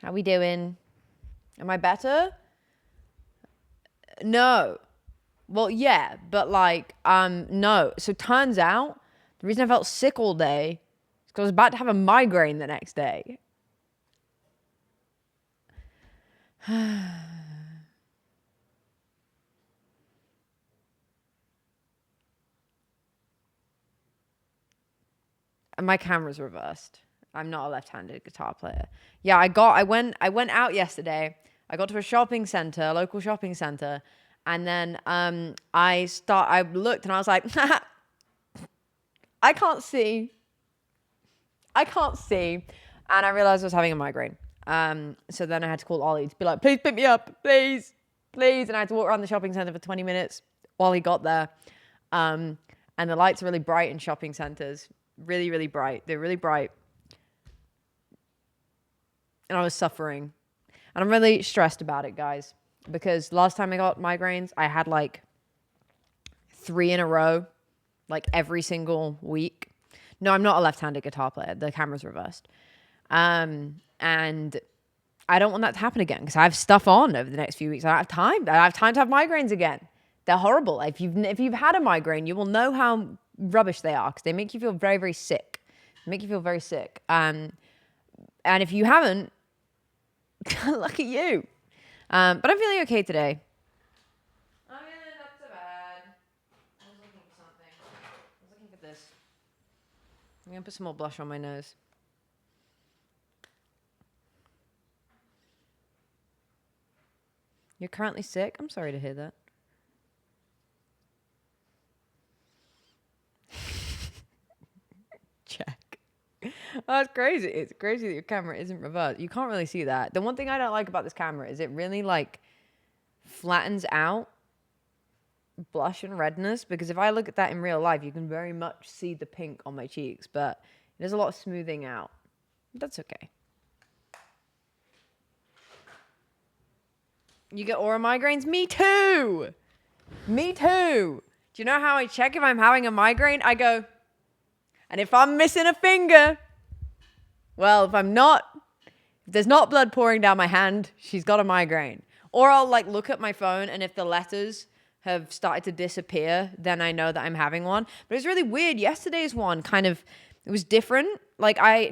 How we doing? Am I better? No. Well, yeah, but like, no. So turns out the reason I felt sick all day is because I was about to have a migraine the next day. And my camera's reversed. I'm not a left-handed guitar player. Yeah, I went out yesterday. I got to a shopping center, a local shopping center, and then I looked and I was like, I can't see. And I realized I was having a migraine. So then I had to call Ollie to be like, please pick me up, please. And I had to walk around the shopping center for 20 minutes while he got there. And the lights are really bright in shopping centers. Really, really bright. They're really bright. And I was suffering. And I'm really stressed about it, guys. Because last time I got migraines, I had like 3 in a row, like every single week. No, I'm not a left-handed guitar player. The camera's reversed. And I don't want that to happen again because I have stuff on over the next few weeks. I don't have time. I don't have time to have migraines again. They're horrible. If you've had a migraine, you will know how rubbish they are because they make you feel very, very sick. And if you haven't, look at you. But I'm feeling okay today. I'm feeling not so bad. I was looking for something. I was looking for this. I'm going to put some more blush on my nose. You're currently sick? I'm sorry to hear that. Check. Oh, it's crazy. It's crazy that your camera isn't reversed. You can't really see that. The one thing I don't like about this camera is it really like flattens out blush and redness, because if I look at that in real life, you can very much see the pink on my cheeks, but there's a lot of smoothing out. That's okay. You get aura migraines? Me too. Do you know how I check if I'm having a migraine? I go, and if I'm missing a finger, well, if there's not blood pouring down my hand, she's got a migraine. Or I'll like look at my phone, and if the letters have started to disappear, then I know that I'm having one. But it's really weird. Yesterday's one it was different. Like I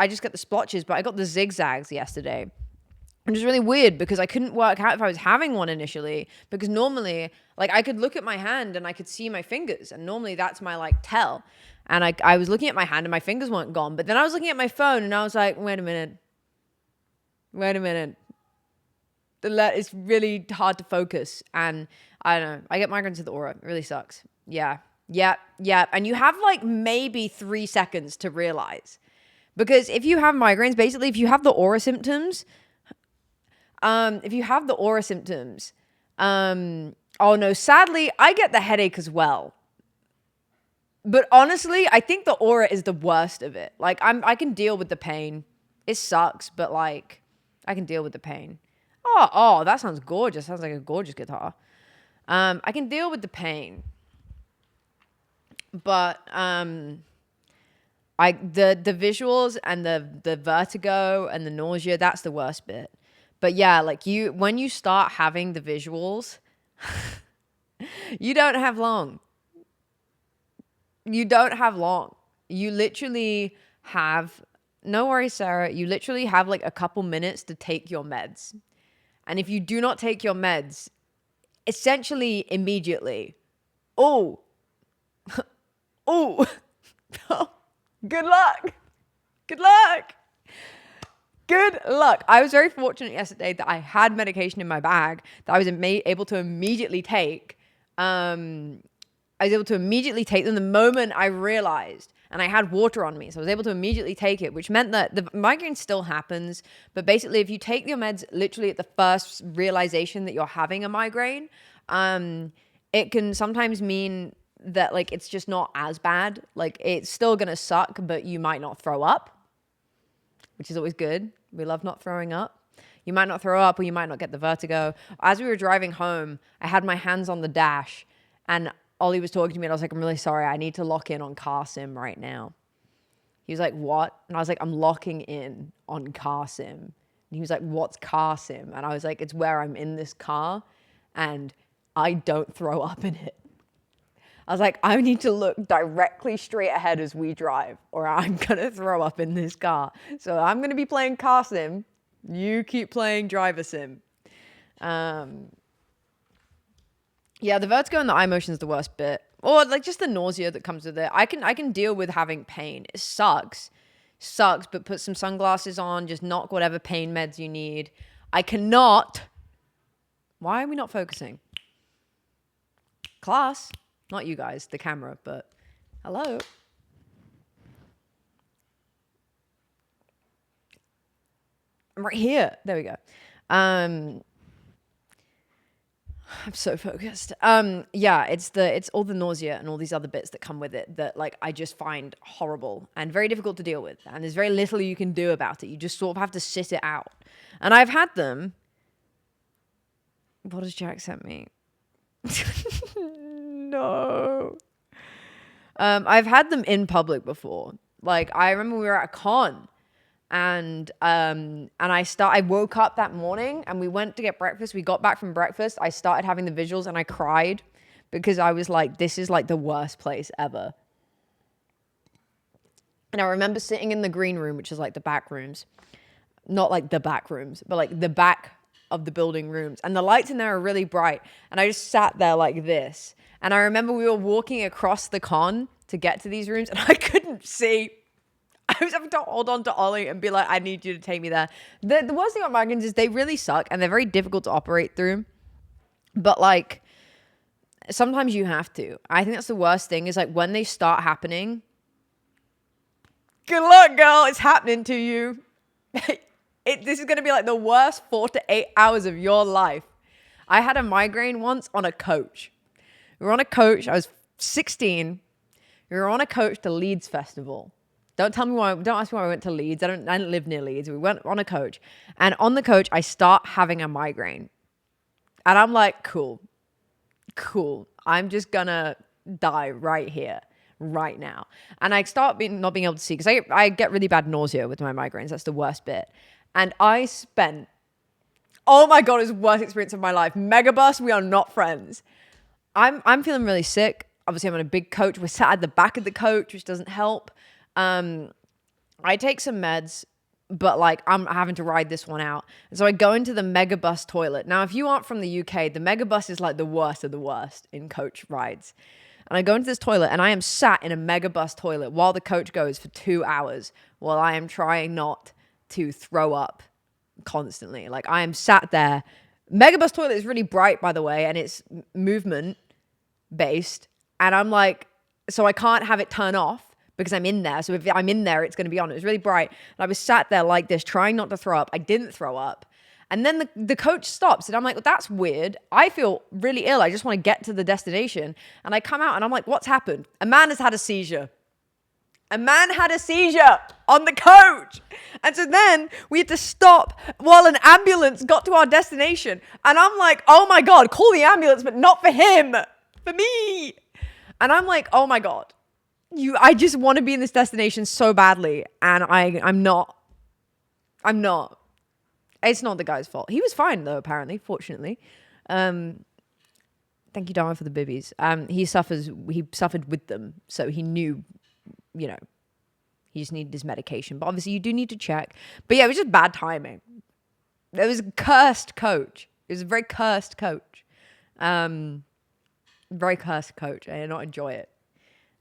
just get the splotches, but I got the zigzags yesterday. Which is really weird because I couldn't work out if I was having one initially, because normally like I could look at my hand and I could see my fingers, and normally that's my like tell. And I was looking at my hand and my fingers weren't gone, but then I was looking at my phone and I was like, wait a minute. It's really hard to focus, and I don't know. I get migraines with the aura. It really sucks. Yeah. And you have like maybe 3 seconds to realize, because if you have migraines, basically if you have the aura symptoms, oh no, sadly, I get the headache as well. But honestly, I think the aura is the worst of it. Like I can deal with the pain. It sucks, but like I can deal with the pain. Oh, that sounds gorgeous. Sounds like a gorgeous guitar. I can deal with the pain. But the visuals and the vertigo and the nausea, that's the worst bit. But yeah, like when you start having the visuals, you don't have long. You literally have, no worries, Sarah. You literally have like a couple minutes to take your meds. And if you do not take your meds, essentially immediately, good luck. I was very fortunate yesterday that I had medication in my bag that I was able to immediately take. I was able to immediately take them the moment I realized, and I had water on me, so I was able to immediately take it, which meant that the migraine still happens, but basically if you take your meds literally at the first realization that you're having a migraine, it can sometimes mean that like it's just not as bad. Like it's still gonna suck, but you might not throw up, which is always good. We love not throwing up. You might not throw up, or you might not get the vertigo. As we were driving home, I had my hands on the dash, and Ollie was talking to me, and I was like, I'm really sorry. I need to lock in on car sim right now. He was like, what? And I was like, I'm locking in on car sim. And he was like, what's car sim? And I was like, it's where I'm in this car and I don't throw up in it. I was like, I need to look directly straight ahead as we drive or I'm going to throw up in this car. So I'm going to be playing car sim. You keep playing driver sim. Yeah, the vertigo and the eye motion is the worst bit. Or like just the nausea that comes with it. I can deal with having pain. It sucks, but put some sunglasses on, just knock whatever pain meds you need. I cannot. Why are we not focusing? Class. Not you guys, the camera, but hello. I'm right here. There we go. I'm so focused. Yeah, it's all the nausea and all these other bits that come with it that like I just find horrible and very difficult to deal with. And there's very little you can do about it. You just sort of have to sit it out. And I've had them. What has Jack sent me? No. I've had them in public before. Like I remember we were at a con and I woke up that morning and we went to get breakfast. We got back from breakfast. I started having the visuals and I cried because I was like, this is like the worst place ever. And I remember sitting in the green room, which is like the back rooms, not like the back rooms, but like the back of the building rooms. And the lights in there are really bright. And I just sat there like this. And I remember we were walking across the con to get to these rooms and I couldn't see. I was having to hold on to Ollie and be like, I need you to take me there. The worst thing about migraines is they really suck and they're very difficult to operate through. But like, sometimes you have to. I think that's the worst thing is like when they start happening, good luck, girl. It's happening to you. This is going to be like the worst 4 to 8 hours of your life. I had a migraine once on a coach. We were on a coach. I was 16. We were on a coach to Leeds Festival. Don't ask me why I went to Leeds. I didn't live near Leeds. We went on a coach. And on the coach, I start having a migraine. And I'm like, cool. I'm just going to die right here, right now. And I start not being able to see because I get really bad nausea with my migraines. That's the worst bit. And I spent, oh my God, it was the worst experience of my life. Megabus, we are not friends. I'm feeling really sick. Obviously, I'm on a big coach. We're sat at the back of the coach, which doesn't help. I take some meds, but like I'm having to ride this one out. And so I go into the Megabus toilet. Now, if you aren't from the UK, the Megabus is like the worst of the worst in coach rides. And I go into this toilet and I am sat in a Megabus toilet while the coach goes for 2 hours while I am trying not to throw up constantly. Like I am sat there. Megabus toilet is really bright, by the way, and it's movement based. And I'm like, so I can't have it turn off because I'm in there. So if I'm in there, it's going to be on. It was really bright. And I was sat there like this, trying not to throw up. I didn't throw up. And then the coach stops and I'm like, well, that's weird. I feel really ill. I just want to get to the destination. And I come out and I'm like, what's happened? A man has had a seizure. A man had a seizure on the coach. And so then we had to stop while an ambulance got to our destination. And I'm like, oh my God, call the ambulance, but not for him, for me. And I'm like, oh my God, I just want to be in this destination so badly. And I'm not. It's not the guy's fault. He was fine though, apparently, fortunately. Thank you, Dharma, for the bibbies. He suffered with them. So he knew, you know, he just needed his medication. But obviously you do need to check. But yeah, it was just bad timing. It was a cursed coach. It was a very cursed coach. Very cursed coach. I did not enjoy it.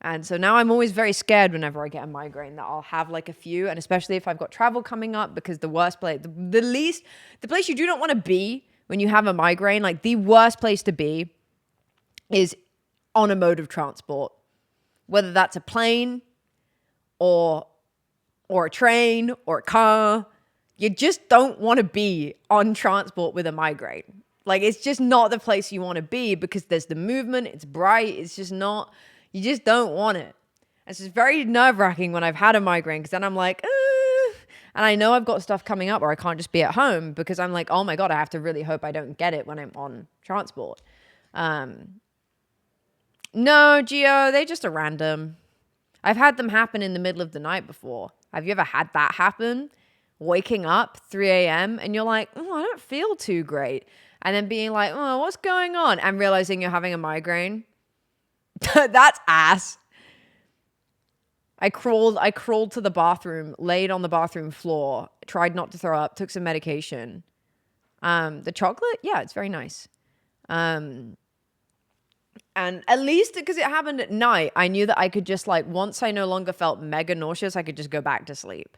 And so now I'm always very scared whenever I get a migraine that I'll have like a few, and especially if I've got travel coming up, because the worst place, the place you do not want to be when you have a migraine, like the worst place to be is on a mode of transport, whether that's a plane or a train or a car. You just don't want to be on transport with a migraine. Like it's just not the place you want to be because there's the movement, it's bright, it's just not. You just don't want it. It's just very nerve-wracking when I've had a migraine because then I'm like, and I know I've got stuff coming up or I can't just be at home because I'm like, oh my God, I have to really hope I don't get it when I'm on transport. No, Gio, they just are random. I've had them happen in the middle of the night before. Have you ever had that happen waking up 3 a.m. and you're like, oh, I don't feel too great. And then being like, oh, what's going on? And realizing you're having a migraine. That's ass. I crawled to the bathroom, laid on the bathroom floor, tried not to throw up, took some medication. The chocolate, yeah, it's very nice. And at least because it happened at night, I knew that I could just like, once I no longer felt mega nauseous, I could just go back to sleep.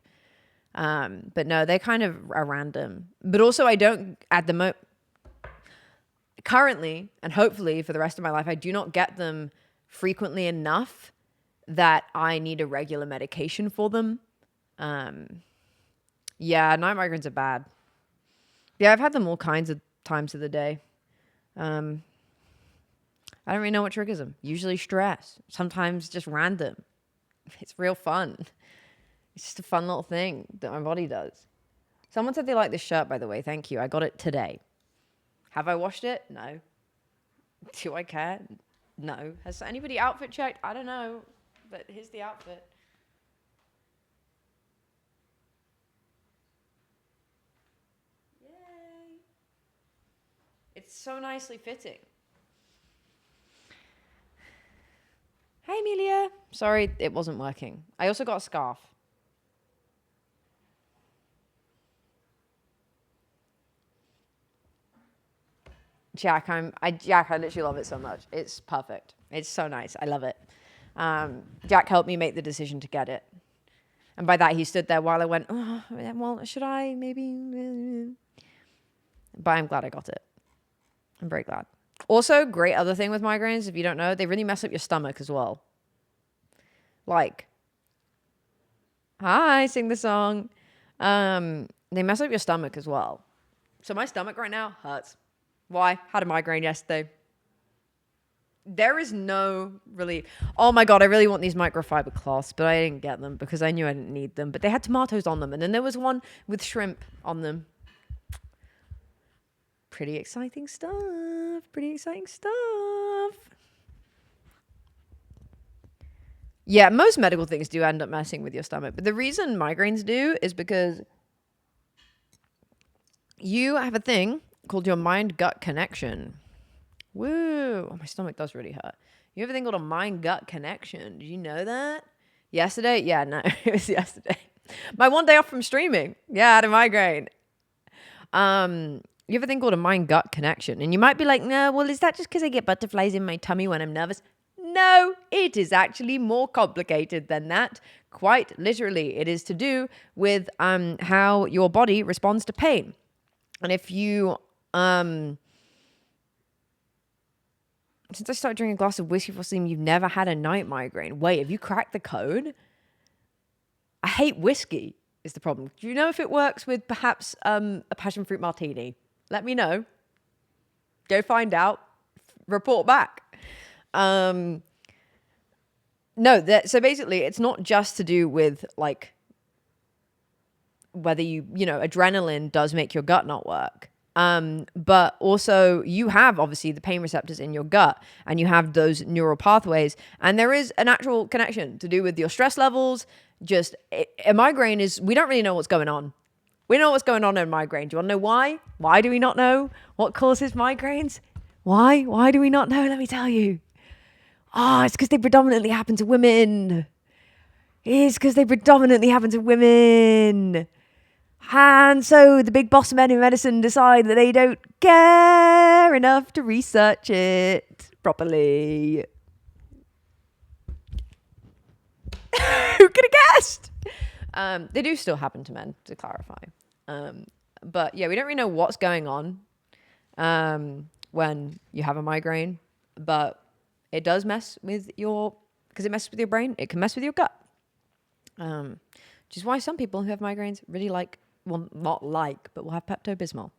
But no, they kind of are random. But also I don't, at the currently, and hopefully for the rest of my life, I do not get them frequently enough that I need a regular medication for them. Yeah, night migraines are bad. Yeah, I've had them all kinds of times of the day. I don't really know what triggers them. Usually stress. Sometimes just random. It's real fun. It's just a fun little thing that my body does. Someone said they like this shirt, by the way. Thank you. I got it today. Have I washed it? No. Do I care? No. Has anybody outfit checked? I don't know. But here's the outfit. Yay. It's so nicely fitting. Hey, Amelia. Sorry, it wasn't working. I also got a scarf. Jack, I literally love it so much. It's perfect. It's so nice. I love it. Jack helped me make the decision to get it. And by that, he stood there while I went, oh, well, should I maybe? But I'm glad I got it. I'm very glad. Also, great other thing with migraines, if you don't know, they really mess up your stomach as well. Like, hi, sing the song. They mess up your stomach as well. So my stomach right now hurts. Why? Had a migraine yesterday. There is no relief. Oh my God, I really want these microfiber cloths, but I didn't get them because I knew I didn't need them. But they had tomatoes on them, and then there was one with shrimp on them. Pretty exciting stuff. Pretty exciting stuff. Yeah, most medical things do end up messing with your stomach. But the reason migraines do is because you have a thing called your mind-gut connection. Woo. Oh, my stomach does really hurt. You have a thing called a mind-gut connection. Did you know that? Yesterday? Yeah, no, it was yesterday. My one day off from streaming. Yeah, I had a migraine. You have a thing called a mind-gut connection. And you might be like, no, well, is that just because I get butterflies in my tummy when I'm nervous? No, it is actually more complicated than that. Quite literally, it is to do with how your body responds to pain. And if you... since I started drinking a glass of whiskey for sleep, you've never had a night migraine. Wait, have you cracked the code? I hate whiskey is the problem. Do you know if it works with perhaps a passion fruit martini? Let me know. Go find out. Report back. So basically it's not just to do with like whether adrenaline does make your gut not work. But also you have obviously the pain receptors in your gut and you have those neural pathways, and there is a natural connection to do with your stress levels. A migraine is, we don't really know what's going on. We know what's going on in migraine. Do you want to know why? Why do we not know what causes migraines? Why do we not know? Let me tell you. It's because they predominantly happen to women. And so the big boss men in medicine decide that they don't care enough to research it properly. Who could have guessed? They do still happen to men, to clarify. But yeah, we don't really know what's going on when you have a migraine, but it does mess with because it messes with your brain. It can mess with your gut. Which is why some people who have migraines really but will have Pepto-Bismol.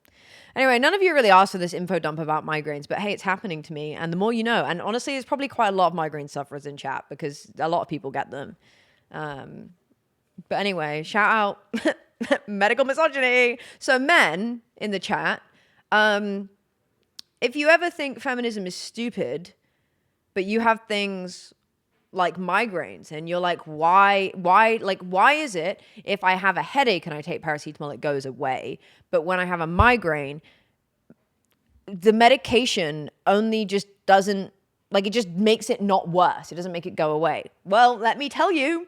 Anyway, none of you really asked for this info dump about migraines, but hey, it's happening to me. And the more you know, and honestly, there's probably quite a lot of migraine sufferers in chat because a lot of people get them. But anyway, shout out medical misogyny. So men in the chat, if you ever think feminism is stupid, but you have things like migraines, and you're like, why is it if I have a headache and I take paracetamol, it goes away, but when I have a migraine, the medication only just doesn't, like, it just makes it not worse. It doesn't make it go away. Well, let me tell you,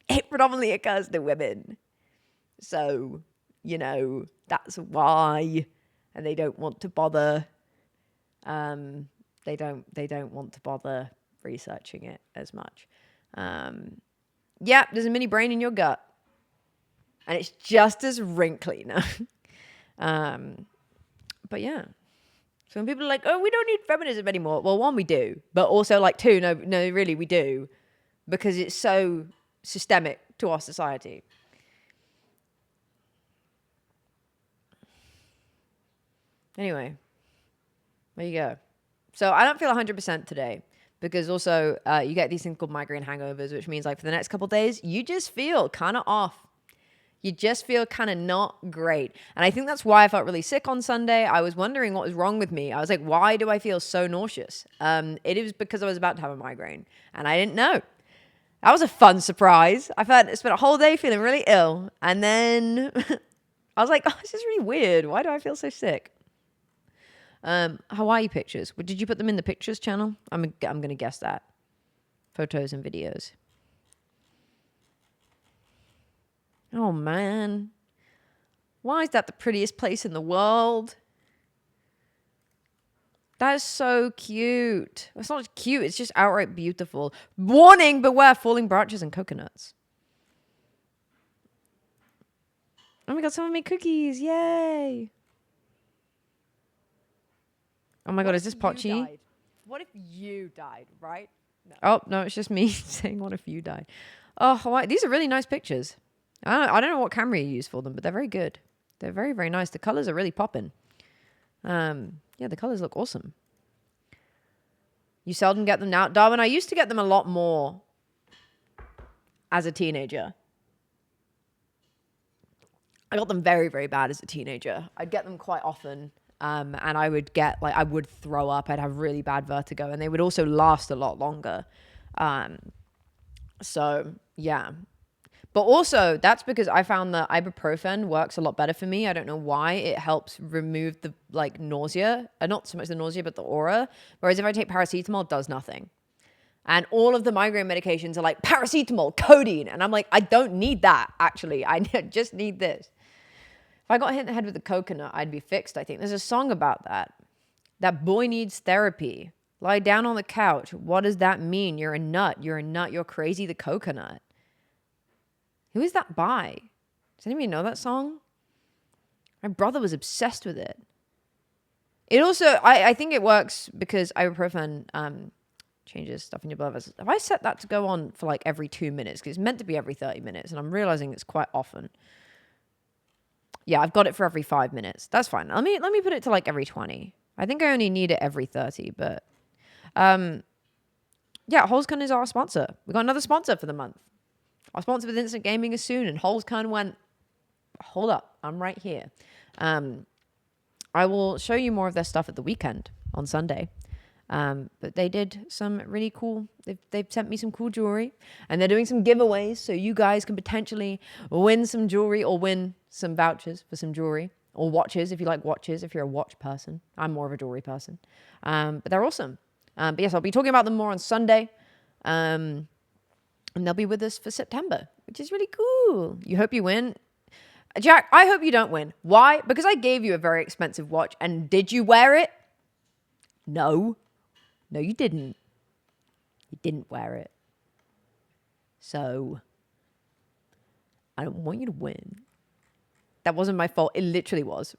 it predominantly occurs to women. So, that's why. And they don't want to bother. They don't want to bother researching it as much. Yeah, there's a mini brain in your gut. And it's just as wrinkly now. But yeah. So when people are like, oh, we don't need feminism anymore. Well, one, we do. But also, like, two, no, really, we do. Because it's so systemic to our society. Anyway, there you go. So I don't feel 100% today. Because also, you get these things called migraine hangovers, which means, like, for the next couple of days, you just feel kind of off. You just feel kind of not great. And I think that's why I felt really sick on Sunday. I was wondering what was wrong with me. I was like, why do I feel so nauseous? It was because I was about to have a migraine. And I didn't know. That was a fun surprise. I spent a whole day feeling really ill. And then I was like, oh, this is really weird. Why do I feel so sick? Hawaii pictures. Did you put them in the pictures channel? I'm going to guess that. Photos and videos. Oh, man. Why is that the prettiest place in the world? That is so cute. It's not cute. It's just outright beautiful. Warning, beware falling branches and coconuts. Oh my God, someone made cookies. Yay. Oh my God, is this Pochi? What if you died, right? No. Oh, no, it's just me saying, what if you died? Oh, Hawaii. These are really nice pictures. I don't know what camera you use for them, but they're very good. They're very, very nice. The colors are really popping. Yeah, the colors look awesome. You seldom get them now. Darwin, I used to get them a lot more as a teenager. I got them very, very bad as a teenager. I'd get them quite often. And I would get, like, I would throw up. I'd have really bad vertigo. And they would also last a lot longer. So, yeah. But also, that's because I found that ibuprofen works a lot better for me. I don't know why. It helps remove the, like, nausea. Not so much the nausea, but the aura. Whereas if I take paracetamol, it does nothing. And all of the migraine medications are like, paracetamol, codeine. And I'm like, I don't need that, actually. I just need this. If I got hit in the head with a coconut, I'd be fixed, I think. There's a song about that. That boy needs therapy. Lie down on the couch. What does that mean? You're a nut. You're a nut. You're crazy. The coconut. Who is that by? Does anybody know that song? My brother was obsessed with it. It also, I think it works because ibuprofen changes stuff in your blood vessels. Have I set that to go on for like every 2 minutes? Because it's meant to be every 30 minutes, and I'm realizing it's quite often. Yeah, I've got it for every 5 minutes. That's fine. Let me put it to like every 20. I think I only need it every 30, but yeah, Holzcon is our sponsor. We got another sponsor for the month. Our sponsor with Instant Gaming is soon, and Holzcon went, hold up, I'm right here. I will show you more of their stuff at the weekend on Sunday. But they did some really cool, they've sent me some cool jewelry, and they're doing some giveaways, so you guys can potentially win some jewelry or win some vouchers for some jewelry, or watches if you like watches, if you're a watch person. I'm more of a jewelry person. But they're awesome. But yes, I'll be talking about them more on Sunday. And they'll be with us for September, which is really cool. You hope you win. Jack, I hope you don't win. Why? Because I gave you a very expensive watch, and did you wear it? No. No, you didn't. You didn't wear it. So, I don't want you to win. That wasn't my fault. It literally was.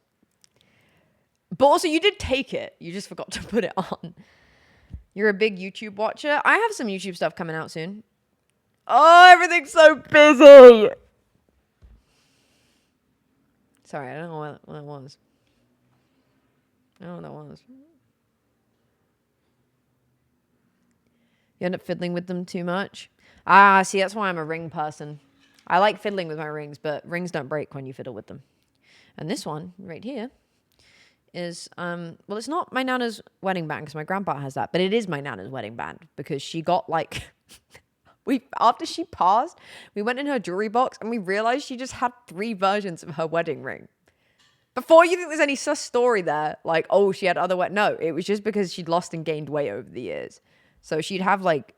But also, you did take it. You just forgot to put it on. You're a big YouTube watcher. I have some YouTube stuff coming out soon. Oh, everything's so busy. Sorry, I don't know what that was. I don't know what that was. You end up fiddling with them too much. See, that's why I'm a ring person. I like fiddling with my rings, but rings don't break when you fiddle with them. And this one right here is, well, it's not my nana's wedding band because my grandpa has that, but it is my nana's wedding band because she got like, after she passed, we went in her jewelry box and we realized she just had 3 versions of her wedding ring. Before you think there's any sus story there, like, oh, she had other no, it was just because she'd lost and gained weight over the years. So she'd have like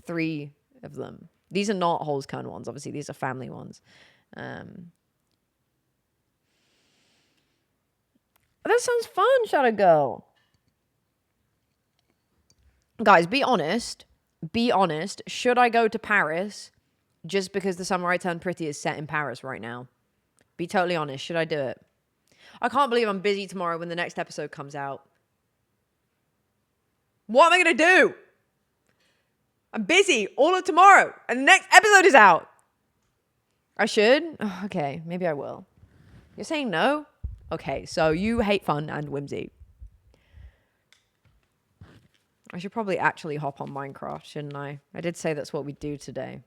3 of them. These are not Holzkern ones, obviously. These are family ones. That sounds fun, Shadow Girl. Guys, be honest. Be honest. Should I go to Paris just because The Summer I Turned Pretty is set in Paris right now? Be totally honest. Should I do it? I can't believe I'm busy tomorrow when the next episode comes out. What am I going to do? I'm busy all of tomorrow and the next episode is out. I should? Oh, okay, maybe I will. You're saying no? Okay, so you hate fun and whimsy. I should probably actually hop on Minecraft, shouldn't I? I did say that's what we do today.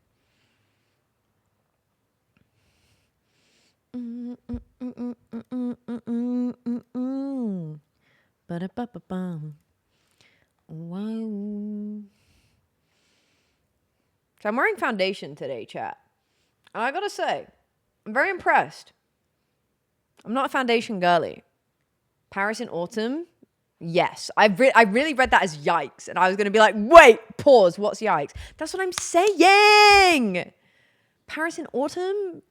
Ba-da-ba-ba-bum. Wow. So I'm wearing foundation today, chat. And I gotta say, I'm very impressed. I'm not a foundation girly. Paris in autumn? Yes. I really read that as yikes. And I was gonna be like, wait, pause, what's yikes? That's what I'm saying! Paris in autumn?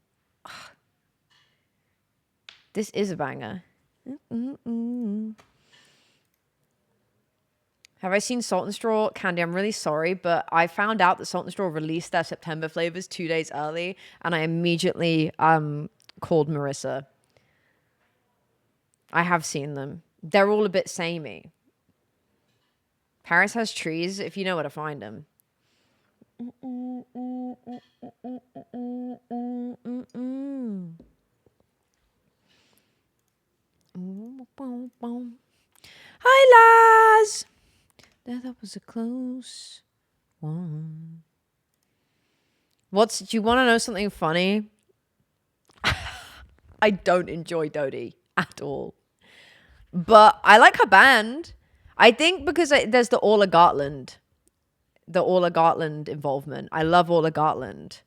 This is a banger. Have I seen Salt and Straw? Candy, I'm really sorry, but I found out that Salt and Straw released their September flavors 2 days early, and I immediately called Marissa. I have seen them. They're all a bit samey. Paris has trees, if you know where to find them. Hi, Laz! That was a close one. Do you want to know something funny? I don't enjoy Dodie at all. But I like her band. I think because there's the Orla Gartland involvement. I love Orla Gartland.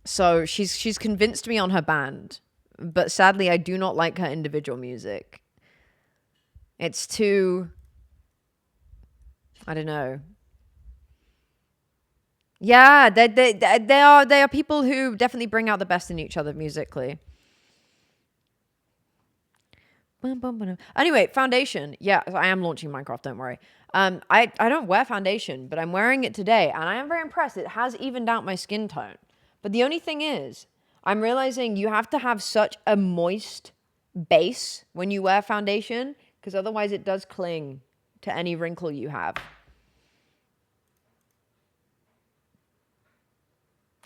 So she's convinced me on her band. But sadly, I do not like her individual music. It's too, I don't know. Yeah, they are people who definitely bring out the best in each other musically. Anyway, foundation. Yeah, I am launching Minecraft, don't worry. I don't wear foundation, but I'm wearing it today, and I am very impressed. It has evened out my skin tone. But the only thing is, I'm realizing you have to have such a moist base when you wear foundation, because otherwise it does cling to any wrinkle you have.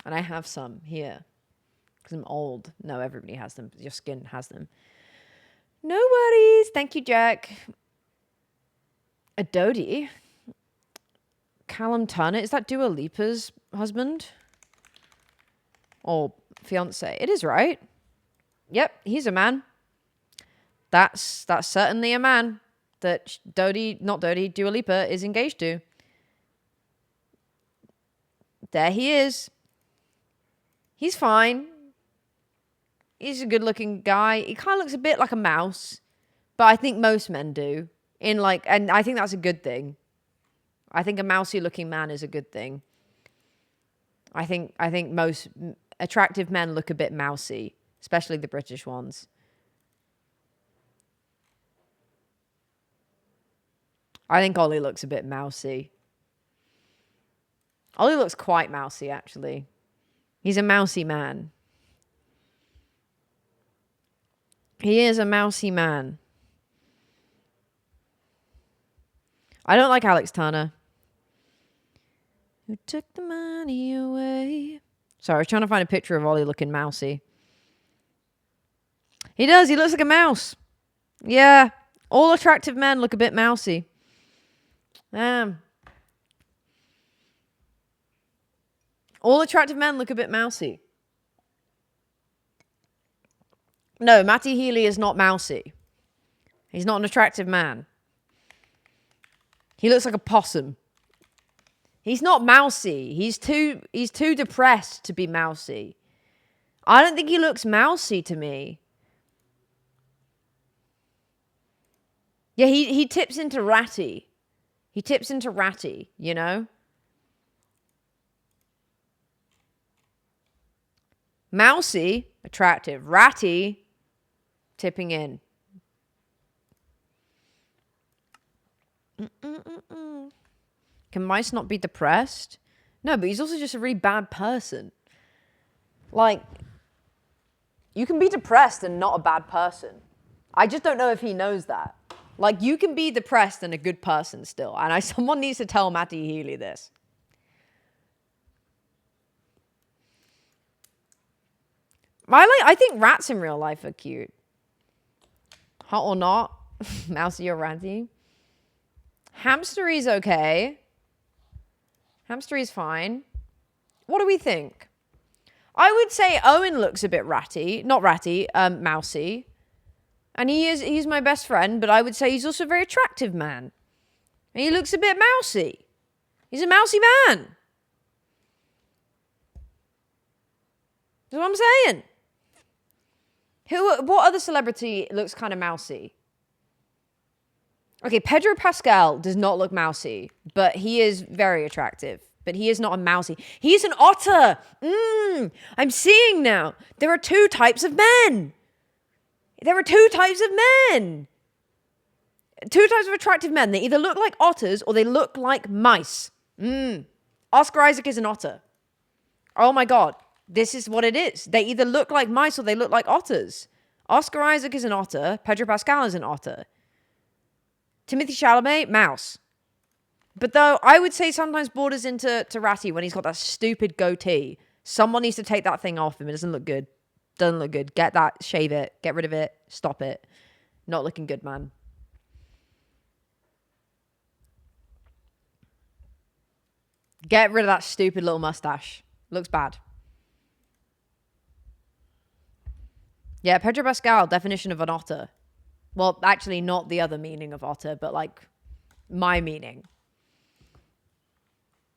And I have some here, because I'm old. No, everybody has them. Your skin has them. No worries. Thank you, Jack. A Dodie. Callum Turner. Is that Dua Lipa's husband? Or fiance? It is, right? Yep, he's a man. That's certainly a man that Dua Lipa is engaged to. There he is. He's fine. He's a good-looking guy. He kind of looks a bit like a mouse, but I think most men do. And I think that's a good thing. I think a mousy-looking man is a good thing. I think most attractive men look a bit mousy, especially the British ones. I think Ollie looks a bit mousy. Ollie looks quite mousy, actually. He's a mousy man. He is a mousy man. I don't like Alex Turner. Who took the money away? Sorry, I was trying to find a picture of Ollie looking mousy. He does. He looks like a mouse. Yeah. All attractive men look a bit mousy. All attractive men look a bit mousy. No, Matty Healy is not mousy. He's not an attractive man. He looks like a possum. He's not mousy. He's too depressed to be mousy. I don't think he looks mousy to me. Yeah, he tips into ratty. He tips into ratty, you know? Mousy, attractive. Ratty, tipping in. Can mice not be depressed? No, but he's also just a really bad person. Like, you can be depressed and not a bad person. I just don't know if he knows that. Like, you can be depressed and a good person still. And someone needs to tell Matty Healy this. I think rats in real life are cute. Hot or not, mousy or ratty. Hamstery's okay. Hamstery's fine. What do we think? I would say Owen looks a bit ratty. Not ratty, mousy. And he's my best friend, but I would say he's also a very attractive man. And he looks a bit mousy. He's a mousy man. That's what I'm saying. What other celebrity looks kind of mousy? Okay, Pedro Pascal does not look mousy, but he is very attractive. But he is not a mousy. He's an otter. I'm seeing now. There are two types of men. There are two types of men. Two types of attractive men. They either look like otters or they look like mice. Oscar Isaac is an otter. Oh my God. This is what it is. They either look like mice or they look like otters. Oscar Isaac is an otter. Pedro Pascal is an otter. Timothy Chalamet, mouse. But though, I would say sometimes borders into ratty when he's got that stupid goatee. Someone needs to take that thing off him. It doesn't look good. Doesn't look good. Get that, shave it, get rid of it, stop it. Not looking good, man. Get rid of that stupid little mustache. Looks bad. Yeah, Pedro Pascal, definition of an otter. Well, actually not the other meaning of otter, but like my meaning.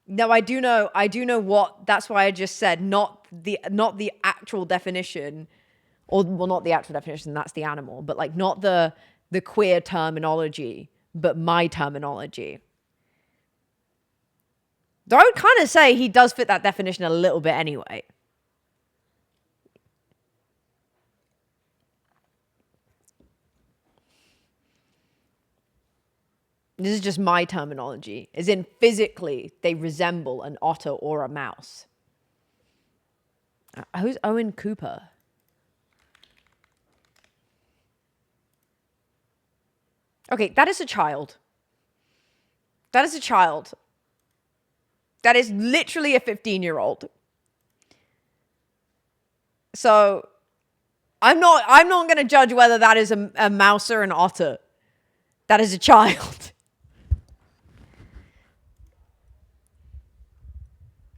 No, I do know what, that's why I just said not the actual definition, or well, not the actual definition, that's the animal, but like not the queer terminology, but my terminology. Though I would kind of say he does fit that definition a little bit anyway. This is just my terminology. As in, physically, they resemble an otter or a mouse. Who's Owen Cooper? Okay, that is a child. That is a child. That is literally a 15-year-old. So, I'm not going to judge whether that is a mouse or an otter. That is a child.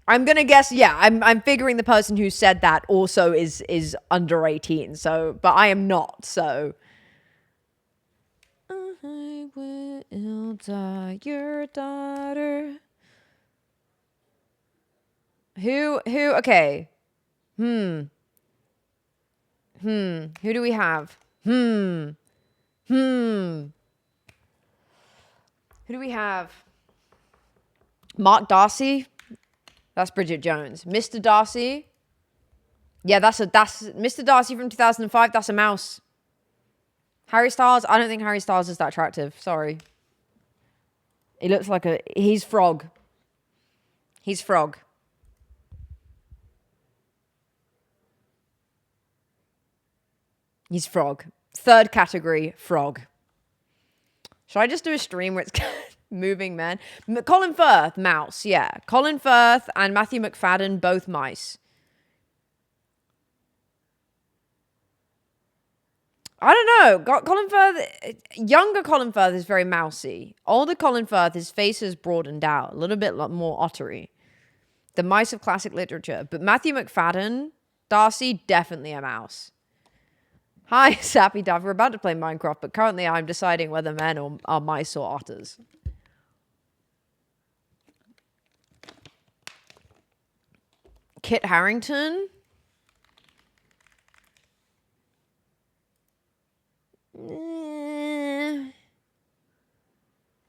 I'm going to guess, yeah, I'm figuring the person who said that also is under 18, so, but I am not, so. I will die your daughter. Who, okay. Who do we have? Who do we have? Mark Darcy? That's Bridget Jones. Mr. Darcy. Yeah, that's Mr. Darcy from 2005. That's a mouse. Harry Styles. I don't think Harry Styles is that attractive. Sorry. He looks like he's frog. He's frog. He's frog. Third category, frog. Should I just do a stream where it's moving men? Colin Firth, mouse, yeah. Colin Firth and Matthew McFadden, both mice. I don't know. Colin Firth, younger Colin Firth is very mousy. Older Colin Firth, his face has broadened out, a little bit more ottery. The mice of classic literature. But Matthew McFadden, Darcy, definitely a mouse. Hi, Sappy Dive. We're about to play Minecraft, but currently I'm deciding whether men are mice or otters. Kit Harington? I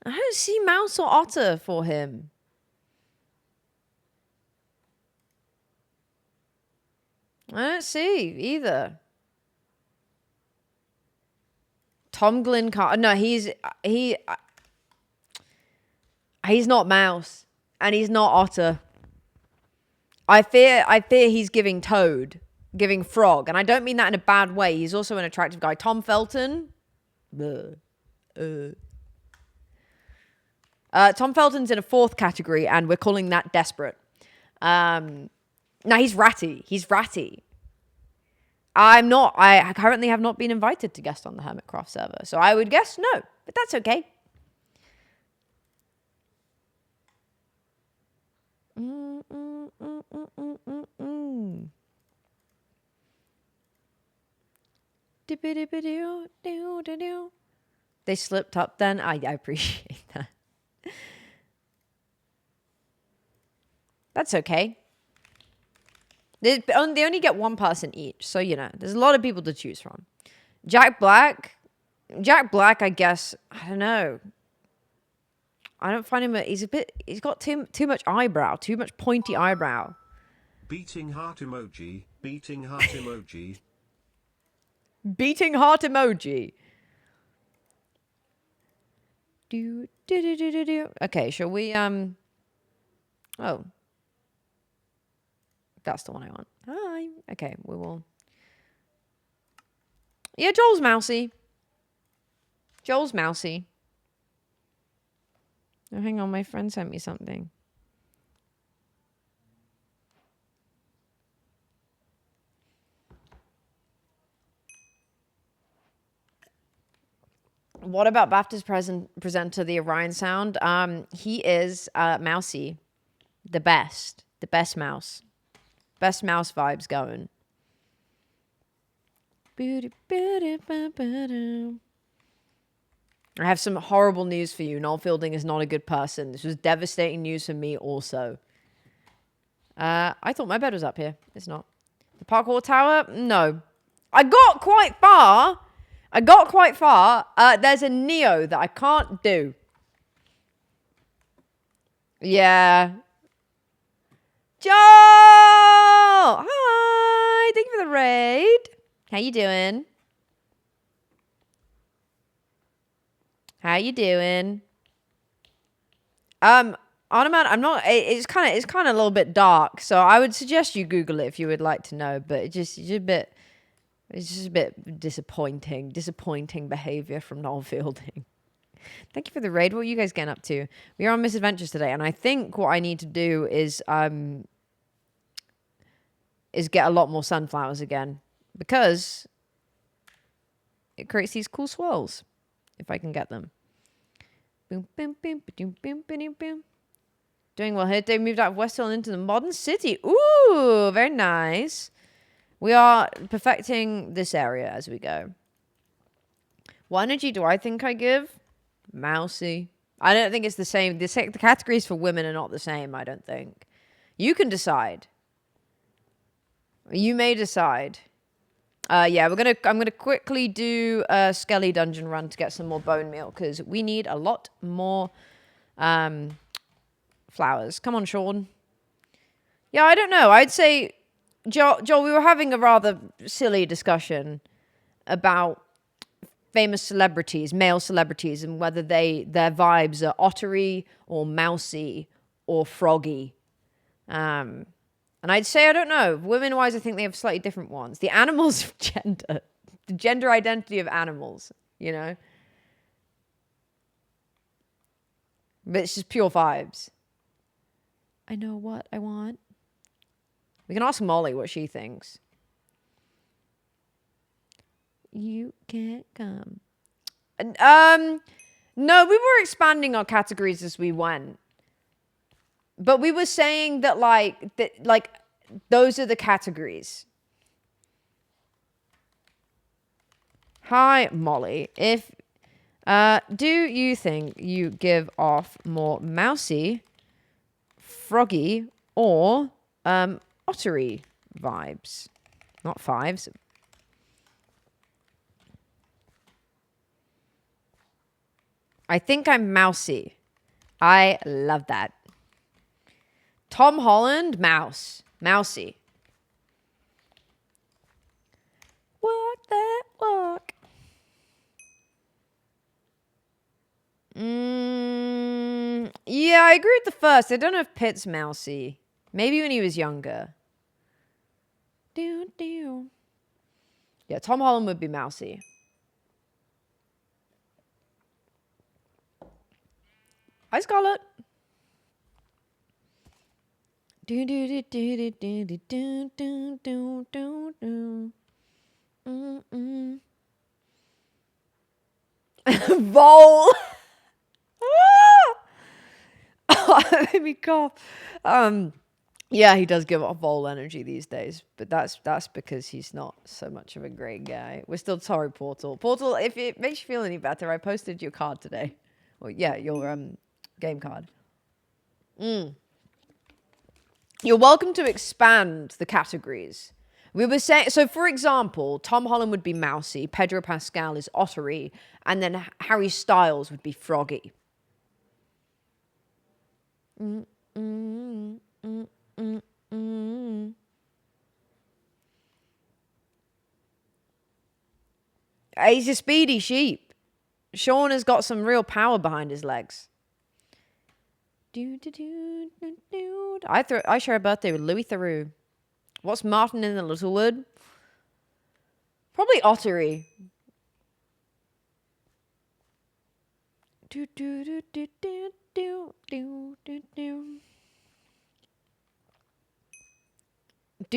don't see mouse or otter for him. I don't see either. Tom Glencar. No, he's not mouse, and he's not otter. I fear he's giving toad, giving frog, and I don't mean that in a bad way. He's also an attractive guy. Tom Felton. Tom Felton's in a fourth category, and we're calling that desperate. No, he's ratty. He's ratty. I'm not. I currently have not been invited to guest on the Hermitcraft server, so I would guess no, but that's okay. They slipped up then. I appreciate that. That's okay. They only get one person each, so you know there's a lot of people to choose from. Jack Black, I guess. I don't know. I don't find him. He's got too much eyebrow, too much pointy eyebrow. Beating heart emoji. Beating heart emoji. Beating heart emoji. Okay, shall we? Oh. That's the one I want. Hi. Okay, we will. Yeah, Joel's mousy. Oh, hang on, my friend sent me something. What about BAFTA's presenter, the Orion Sound? He is mousy. The best mouse. Best mouse vibes going. I have some horrible news for you. Noel Fielding is not a good person. This was devastating news for me also. I thought my bed was up here. It's not. The parkour tower? No. I got quite far. There's a Neo that I can't do. Yeah. Joe! Hi! Thank you for the raid. How you doing? Automat, I'm not. It's kind of a little bit dark, so I would suggest you Google it if you would like to know. But it's just a bit disappointing behavior from Noel Fielding. Thank you for the raid. What are you guys getting up to? We are on Misadventures today, and I think what I need to do is get a lot more sunflowers again, because it creates these cool swirls if I can get them. Boom, boom, boom, boom, boom, boom, boom. Doing well here. They moved out of West Hill and into the modern city. Ooh, very nice. We are perfecting this area as we go. What energy do I think I give? Mousy. I don't think it's the same. The categories for women are not the same, I don't think. You can decide. You may decide. Yeah, I'm gonna quickly do a Skelly dungeon run to get some more bone meal, because we need a lot more flowers. Come on, Sean. Yeah, I don't know. I'd say, Joel, we were having a rather silly discussion about famous celebrities, male celebrities, and whether their vibes are ottery or mousy or froggy. And I'd say, I don't know. Women-wise, I think they have slightly different ones. The animals of gender. The gender identity of animals, you know? But it's just pure vibes. I know what I want. We can ask Molly what she thinks. You can't come. No, we were expanding our categories as we went. But we were saying that, those are the categories. Hi, Molly. Do you think you give off more mousy, froggy, or ottery vibes? Not fives. I think I'm mousy. I love that. Tom Holland, mouse. Mousy. Walk that walk. Yeah, I agree with the first. I don't know if Pitt's mousy. Maybe when he was younger. Yeah, Tom Holland would be mousy. Hi, Scarlett. Vol. That made me cough. Yeah, he does give off Vol energy these days, but that's because he's not so much of a great guy. We're still sorry, Portal. Portal, if it makes you feel any better, I posted your card today. Well, yeah, your game card. You're welcome to expand the categories. We were saying, so for example, Tom Holland would be mousy, Pedro Pascal is ottery, and then Harry Styles would be froggy. He's a speedy sheep. Sean has got some real power behind his legs. I share a birthday with Louis Theroux. What's Martin in the Littlewood? Probably ottery. Do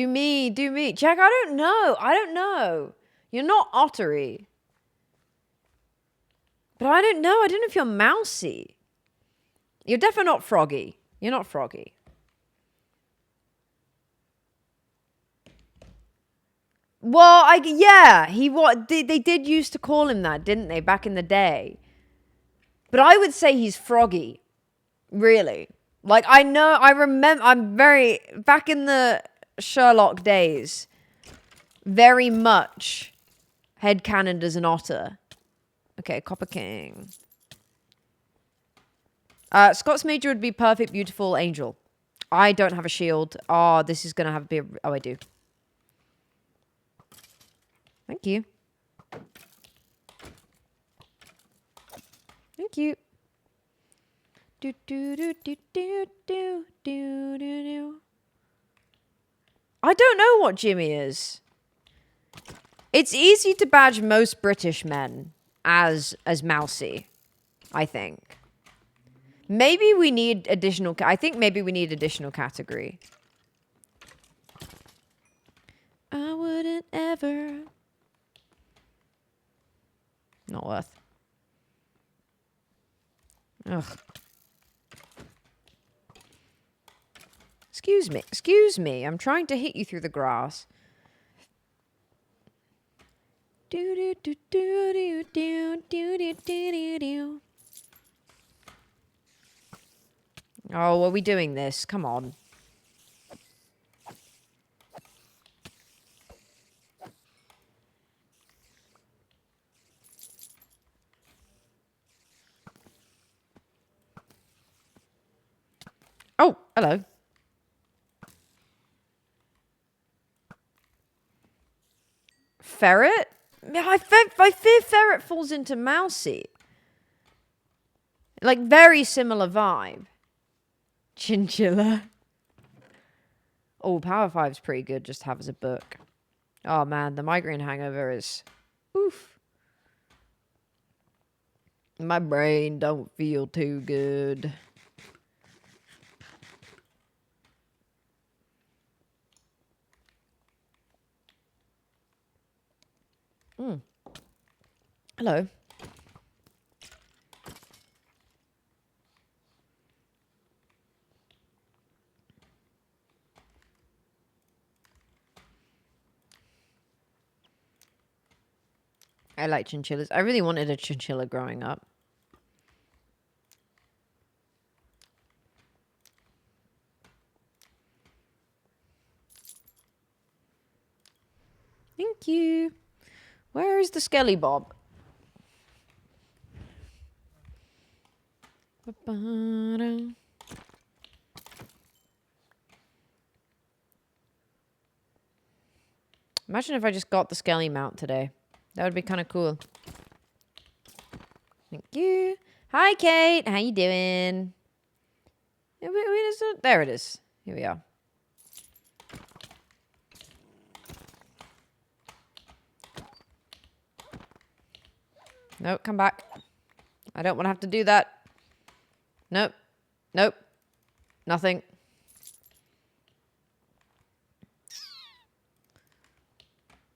me. Jack, I don't know. You're not ottery. But I don't know if you're mousy. You're definitely not froggy. You're not froggy. Well, they did used to call him that, didn't they, back in the day? But I would say he's froggy. Really. Like, I remember, back in the Sherlock days, very much headcanoned as an otter. Okay, Copper King. Scott's Major would be perfect, beautiful angel. I don't have a shield. Oh, this is going to have to be oh, I do. Thank you. Thank you. I don't know what Jimmy is. It's easy to badge most British men as mousy, I think. Maybe we need additional... I think maybe we need additional category. I wouldn't ever... Not worth. Ugh. Excuse me. I'm trying to hit you through the grass. Oh, are we doing this? Come on. Oh, hello. Ferret? I fear ferret falls into mousy. Like, very similar vibe. Chinchilla. Oh, Power 5's pretty good just to have as a book. Oh, man, the migraine hangover is... Oof. My brain don't feel too good. Hello. I like chinchillas. I really wanted a chinchilla growing up. Thank you. Where is the Skelly Bob? Imagine if I just got the Skelly mount today. That would be kind of cool. Thank you. Hi, Kate. How you doing? There it is. Here we are. Nope, come back. I don't want to have to do that. Nope. Nope. Nothing.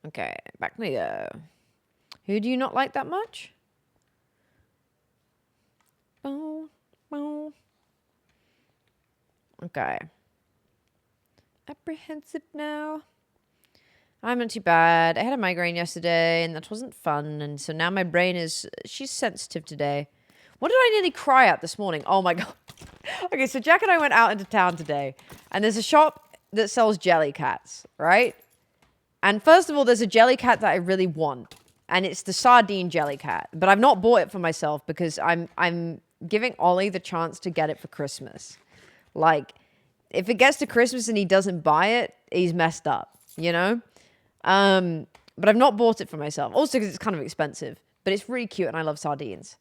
Okay, back we go. Who do you not like that much? Oh, oh. Okay. Apprehensive now. I'm not too bad. I had a migraine yesterday, and that wasn't fun. And so now my brain is... She's sensitive today. What did I nearly cry at this morning? Oh, my God. Okay, so Jack and I went out into town today. And there's a shop that sells jelly cats, right? And first of all, there's a jelly cat that I really want. And it's the sardine jelly cat. But I've not bought it for myself because I'm giving Ollie the chance to get it for Christmas. Like, if it gets to Christmas and he doesn't buy it, he's messed up, you know? But I've not bought it for myself. Also because it's kind of expensive. But it's really cute and I love sardines.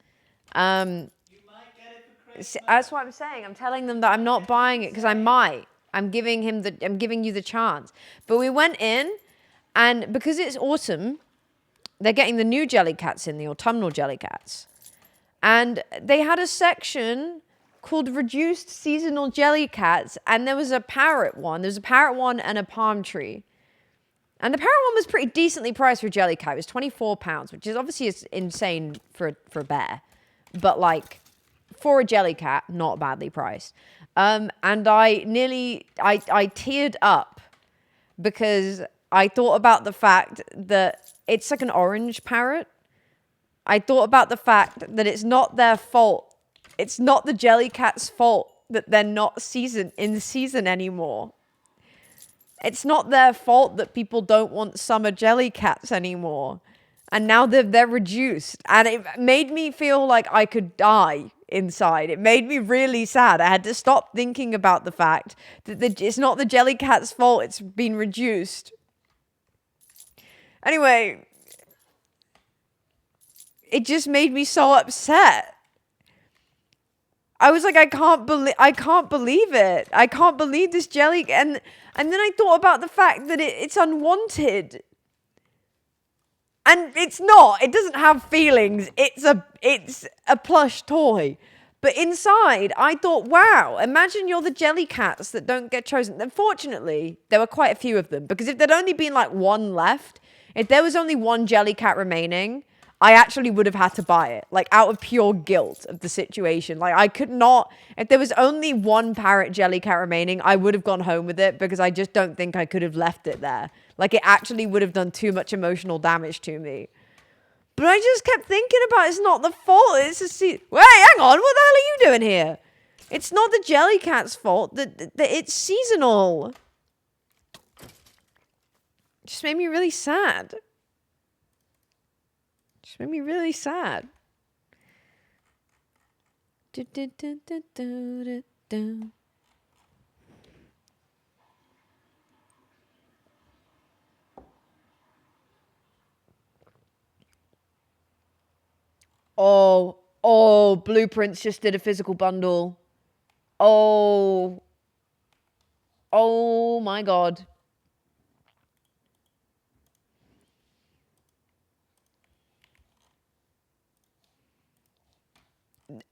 You might get it for Christmas. That's what I'm saying. I'm telling them that I'm not buying it because I might. I'm giving you the chance. But we went in, and because it's autumn, they're getting the new jelly cats in, the autumnal jelly cats. And they had a section called reduced seasonal jelly cats, and there was a parrot one. There's a parrot one and a palm tree. And the parrot one was pretty decently priced for a jelly cat. It was £24, which is obviously insane for a bear. But like, for a jelly cat, not badly priced. And I teared up because I thought about the fact that it's like an orange parrot. I thought about the fact that it's not their fault. It's not the jelly cat's fault that they're not in season anymore. It's not their fault that people don't want summer jelly cats anymore. And now they're reduced. And it made me feel like I could die inside. It made me really sad. I had to stop thinking about the fact that it's not the jelly cat's fault. It's been reduced. Anyway, it just made me so upset. I was like, I can't believe it. I can't believe this jelly. And then I thought about the fact that it's unwanted. And it's not. It doesn't have feelings. It's a plush toy. But inside, I thought, wow, imagine you're the jelly cats that don't get chosen. Unfortunately, there were quite a few of them. Because if there'd only been like one left, if there was only one jelly cat remaining, I actually would have had to buy it, like out of pure guilt of the situation. Like I could not, if there was only one parrot jelly cat remaining, I would have gone home with it because I just don't think I could have left it there. Like it actually would have done too much emotional damage to me. But I just kept thinking about it's not the fault. It's just, wait, hang on, what the hell are you doing here? It's not the jelly cat's fault that it's seasonal. It just made me really sad. Just made me really sad. Oh, Blueprints just did a physical bundle. Oh my God.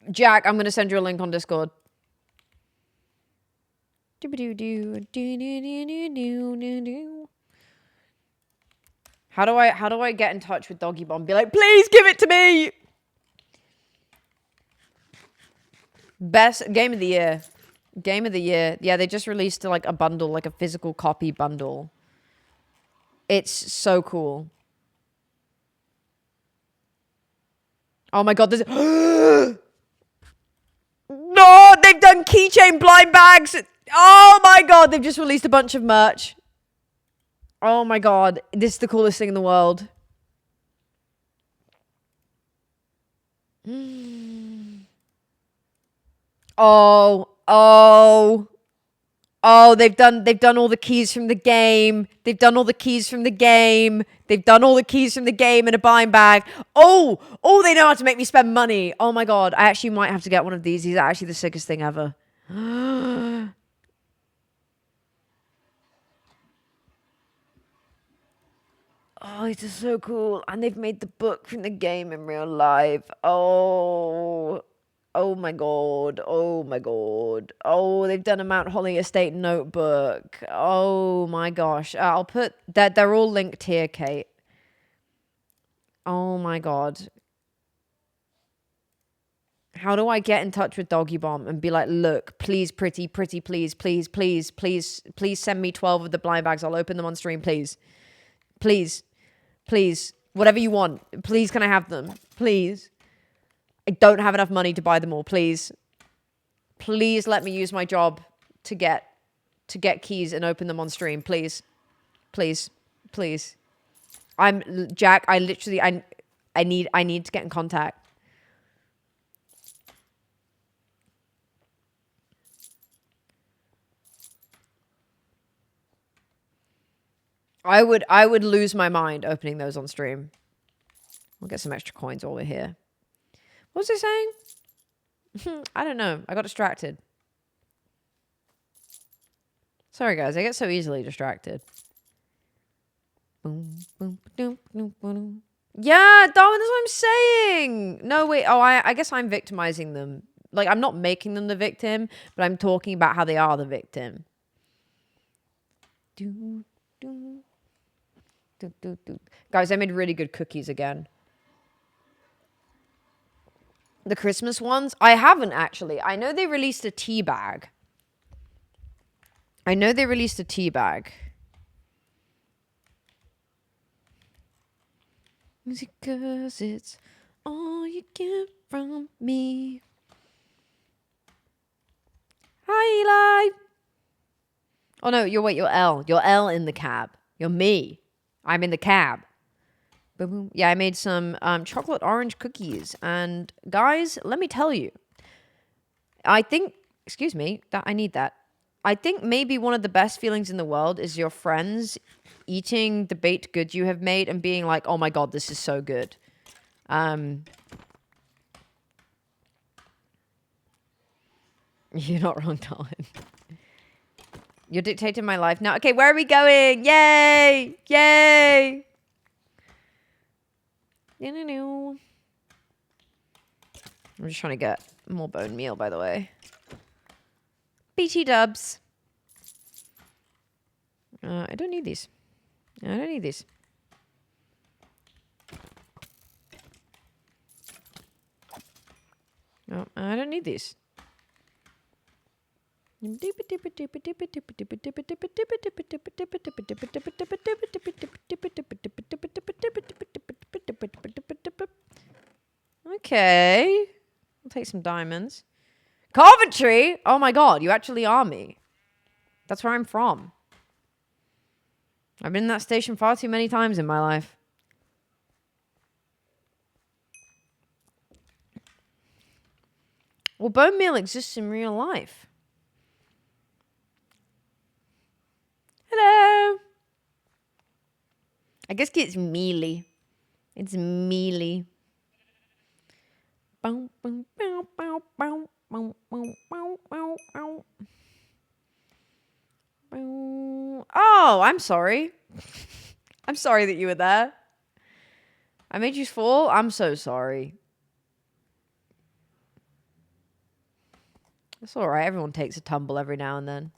Jack, I'm going to send you a link on Discord. How do I get in touch with Doggy Bomb? Be like, please give it to me. Best game of the year. Game of the year. Yeah, they just released like a bundle, like a physical copy bundle. It's so cool. Oh my god, there's... No, they've done keychain blind bags. Oh my god, they've just released a bunch of merch. Oh my god, this is the coolest thing in the world. Oh, they've done all the keys from the game. They've done all the keys from the game. They've done all the keys from the game in a blind bag. Oh, they know how to make me spend money. Oh my god, I actually might have to get one of these. These are actually the sickest thing ever. Oh, these are so cool. And they've made the book from the game in real life. Oh my god. Oh my god. Oh, they've done a Mount Holly Estate notebook. Oh my gosh. I'll put that. They're all linked here, Kate. Oh my god. How do I get in touch with Doggy Bomb and be like, look, please, pretty, please send me 12 of the blind bags. I'll open them on stream, please. Please. Whatever you want. Please, can I have them? Please. I don't have enough money to buy them all. Please. Please let me use my job to get keys and open them on stream. Please. I'm Jack. I need to get in contact. I would lose my mind opening those on stream. We'll get some extra coins while we're here. What was I saying? I don't know. I got distracted. Sorry, guys. I get so easily distracted. Yeah, Darwin, that's what I'm saying. No, wait. Oh, I guess I'm victimizing them. Like, I'm not making them the victim, but I'm talking about how they are the victim. Guys, I made really good cookies again. The Christmas ones? I haven't, actually. I know they released a tea bag. Music, 'cause it's all you get from me. Hi, Eli. Oh, no, you're L. You're L in the cab. You're me. I'm in the cab. Boom, boom. Yeah, I made some chocolate orange cookies. And guys, let me tell you. I think, excuse me, that I need that. I think maybe one of the best feelings in the world is your friends eating the baked goods you have made and being like, oh my god, this is so good. You're not wrong, darling. You're dictating my life now. Okay, where are we going? Yay! Yay! I'm just trying to get more bone meal, by the way. BT dubs. I don't need these. No, I don't need these. Okay. I'll take some diamonds. Coventry? Oh my god, you actually are me. That's where I'm from. I've been in that station far too many times in my life. Well, bone meal exists in real life. Hello. I guess it's mealy. It's mealy. Oh, I'm sorry. I'm sorry that you were there. I made you fall. I'm so sorry. It's all right. Everyone takes a tumble every now and then.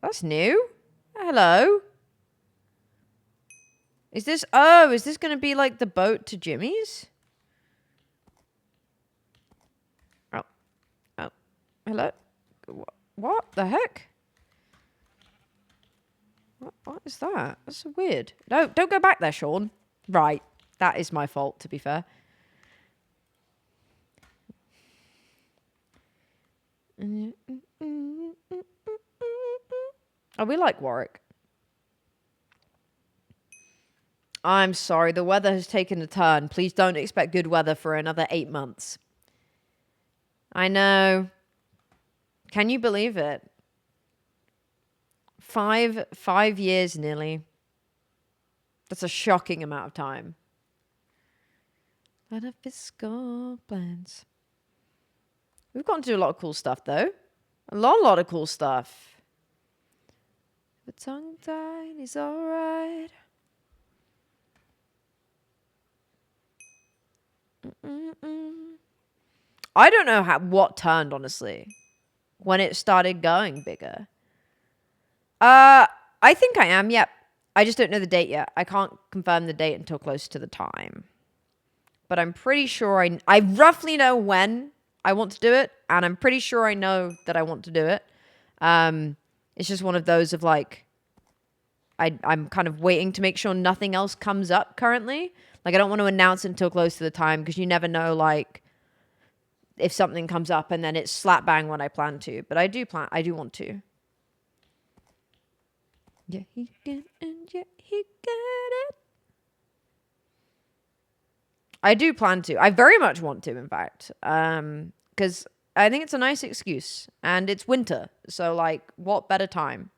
That's new. Hello. Is this going to be like the boat to Jimmy's? Oh. Hello? What the heck? What is that? That's so weird. No, don't go back there, Sean. Right. That is my fault, to be fair. Oh, we like Warwick. I'm sorry, the weather has taken a turn. Please don't expect good weather for another 8 months. I know. Can you believe it? 5 years nearly. That's a shocking amount of time. Lot of fiscal plans. We've gotten to do a lot of cool stuff, though. A lot of cool stuff. The tongue tied is alright. I don't know what turned, honestly, when it started going bigger. I think I am, yep. I just don't know the date yet. I can't confirm the date until close to the time. But I'm pretty sure I roughly know when I want to do it, and I'm pretty sure I know that I want to do it. It's just one of those of like, I'm kind of waiting to make sure nothing else comes up currently. Like, I don't want to announce it until close to the time, because you never know, like, if something comes up and then it's slap bang when I plan to. But I do want to. Yeah, he can, and yeah, he got it. I do plan to. I very much want to, in fact. Because I think it's a nice excuse. And it's winter. So, like, what better time?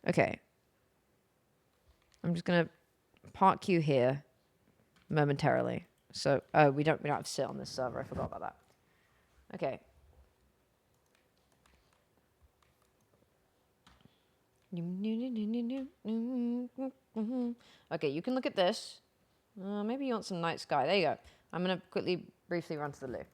Okay. I'm just going to park you here momentarily. So, oh, we don't have to sit on this server. I forgot about that. Okay. Okay, you can look at this. Maybe you want some night sky. There you go. I'm going to briefly run to the loo.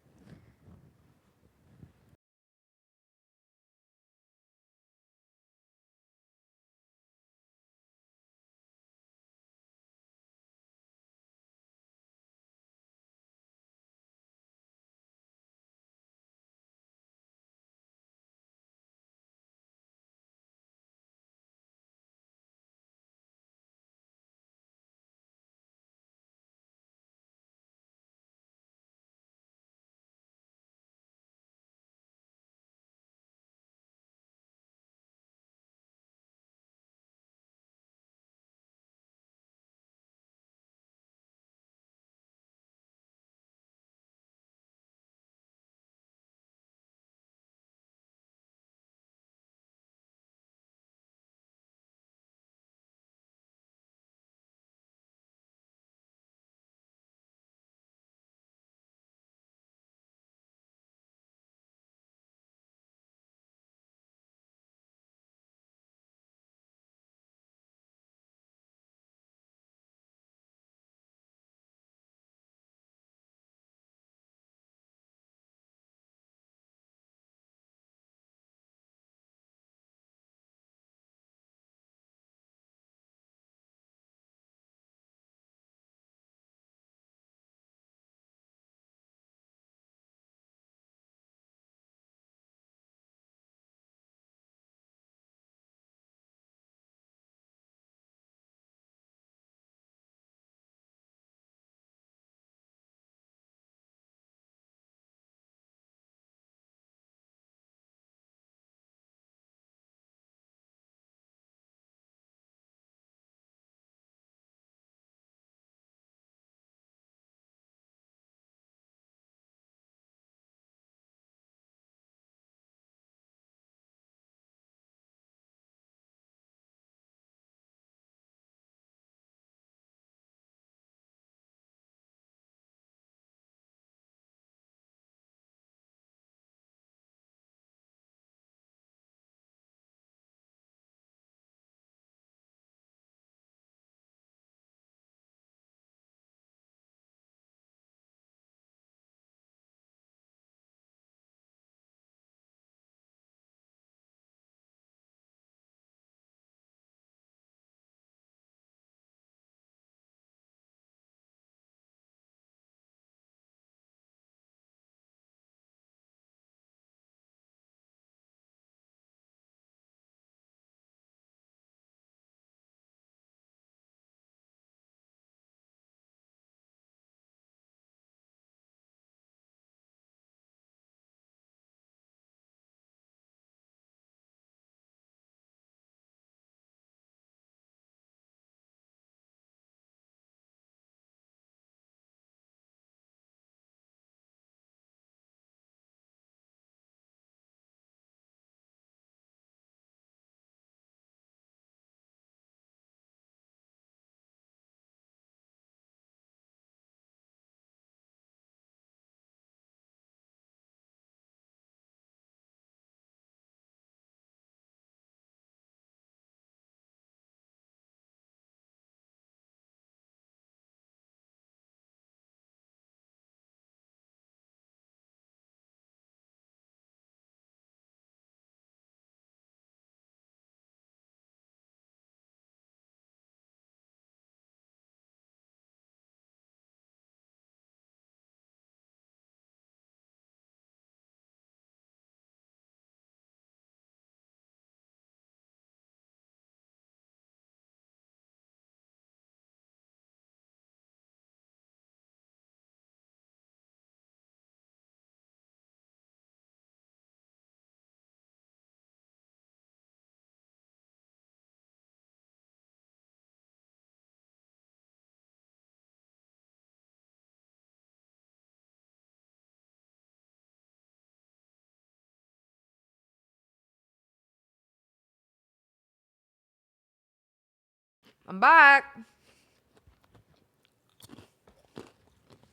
I'm back.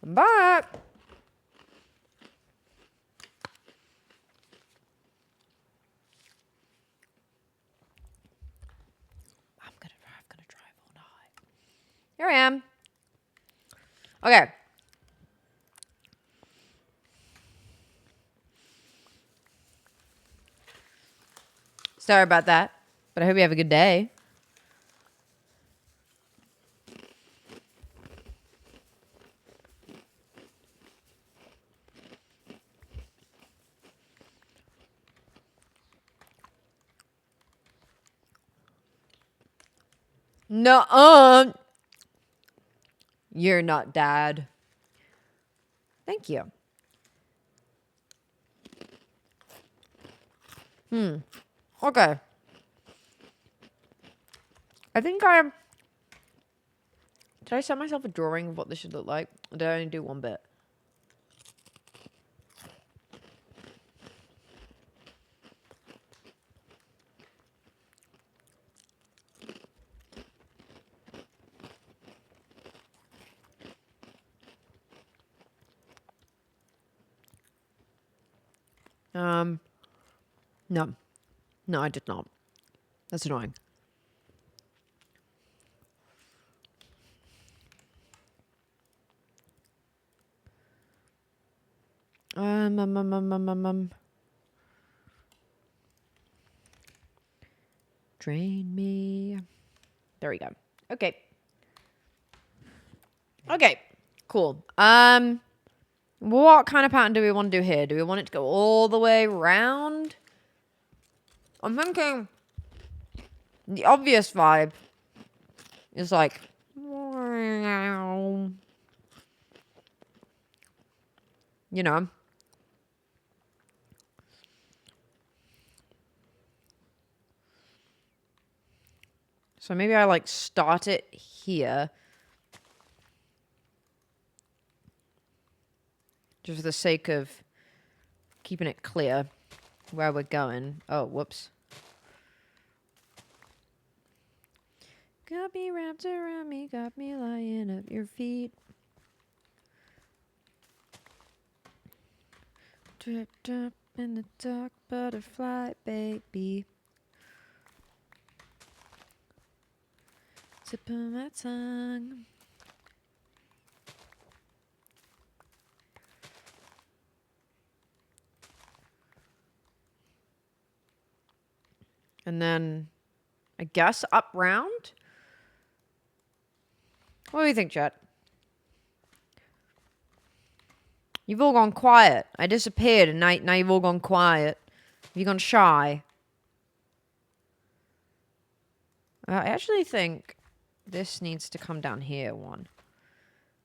I'm back. I'm gonna drive all night. Here I am. Okay. Sorry about that, but I hope you have a good day. No, you're not dad. Thank you. Okay. I think did I send myself a drawing of what this should look like? Or did I only do one bit? No. No, I did not. That's annoying. Drain me. There we go. Okay. Okay. Cool. What kind of pattern do we want to do here? Do we want it to go all the way around? I'm thinking the obvious vibe is like, you know. So maybe I like start it here. Just for the sake of keeping it clear where we're going. Oh, whoops. Got me wrapped around me, got me lying at your feet. Dripped up in the dark, butterfly baby. Tip of my tongue. And then, I guess, up round? What do you think, chat? You've all gone quiet. I disappeared and now you've all gone quiet. Have you gone shy? I actually think this needs to come down here one.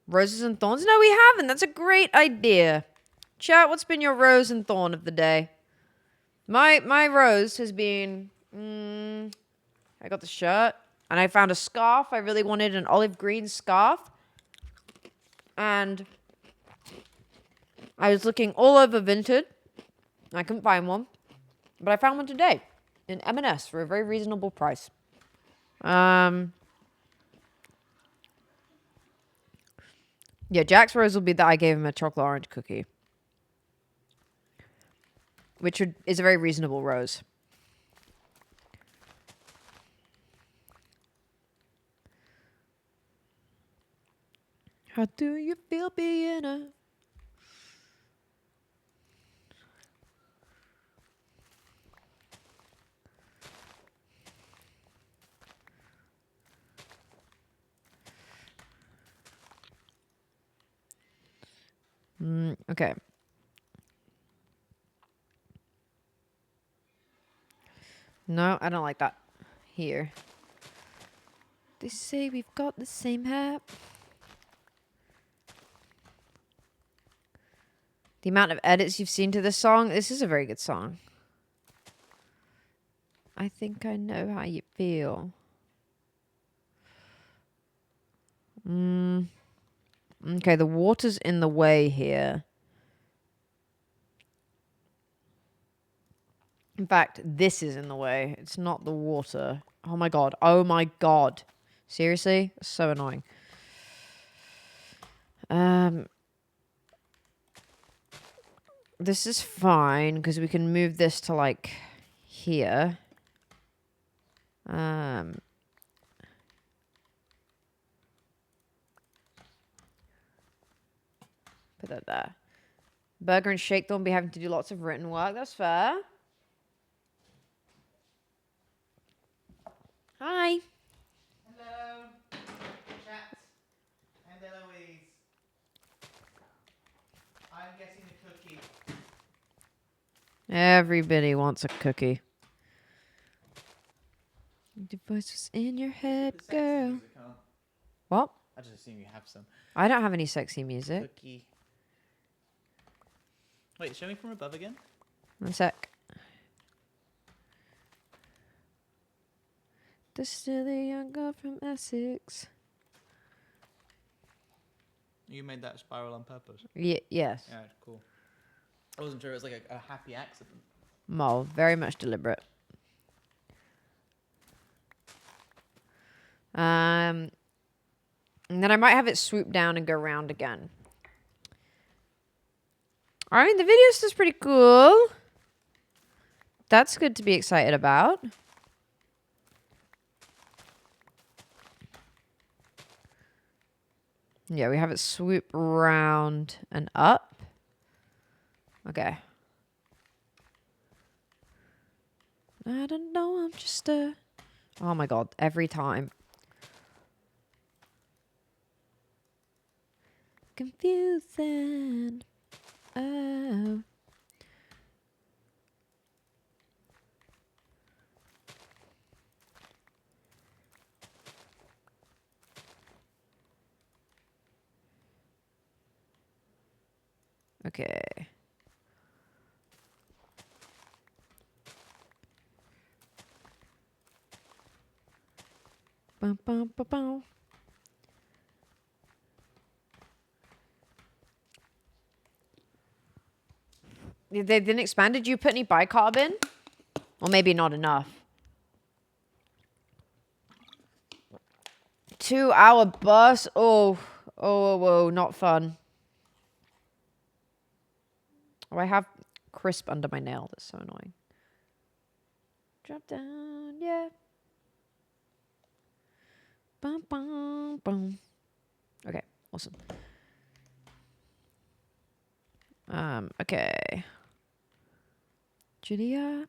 Roses and thorns? No, we haven't. That's a great idea. Chat, what's been your rose and thorn of the day? My rose has been... I got the shirt. And I found a scarf. I really wanted an olive green scarf. And I was looking all over Vinted. I couldn't find one. But I found one today. In M&S for a very reasonable price. Yeah, Jack's rose will be that I gave him a chocolate orange cookie. Which is a very reasonable rose. How do you feel being a... Okay. No, I don't like that. Here. They say we've got the same hat. The amount of edits you've seen to this song. This is a very good song. I think I know how you feel. Okay, the water's in the way here. In fact, this is in the way. It's not the water. Oh my god. Oh my god. Seriously? So annoying. This is fine because we can move this to like here. Put that there. Burger and Shake don't be having to do lots of written work. That's fair. Hi. Hello, chat and Eloise. I'm getting a cookie. Everybody wants a cookie. The voices in your head, The sexy girl. music, huh? What? I just assume you have some. I don't have any sexy music. Cookie. Wait, show me from above again. One sec. This silly young girl from Essex. You made that spiral on purpose. Yes. Yeah, cool. I wasn't sure it was like a happy accident. Well, very much deliberate. And then I might have it swoop down and go round again. I mean, the video's just pretty cool. That's good to be excited about. Yeah, we have it swoop round and up. Okay. I don't know, I'm just a... Oh my god, every time. Confusing. Oh. Okay. Bum, bum, bum, bum. They didn't expand. Did you put any bicarb in? Or maybe not enough. 2-hour bus. Oh, not fun. Oh, I have crisp under my nail. That's so annoying. Drop down, yeah. Bum, bum, bum. Okay, awesome. Okay. Julia.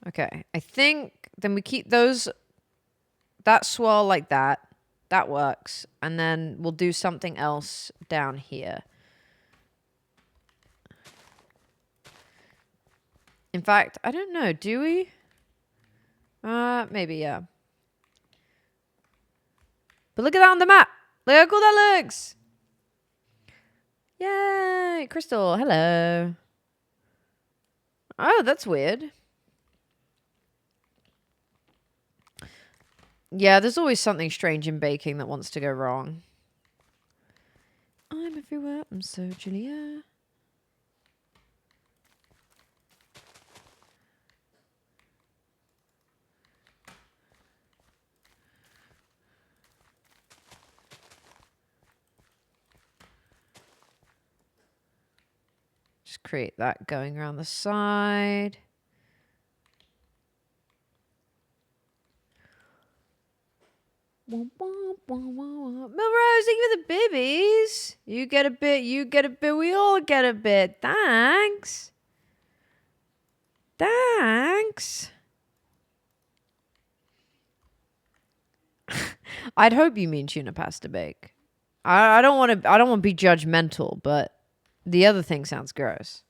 Okay, I think then we keep those, that swirl like that. That works. And then we'll do something else down here. In fact, I don't know. Do we? Maybe, yeah. But look at that on the map. Look how cool that looks. Yay. Crystal, hello. Oh, that's weird. Yeah, there's always something strange in baking that wants to go wrong. I'm everywhere. I'm so Julia. Just create that going around the side. Melrose, thank you for the bibbies. You get a bit, we all get a bit. Thanks. Thanks. I'd hope you mean tuna pasta bake. I don't want to be judgmental, but the other thing sounds gross.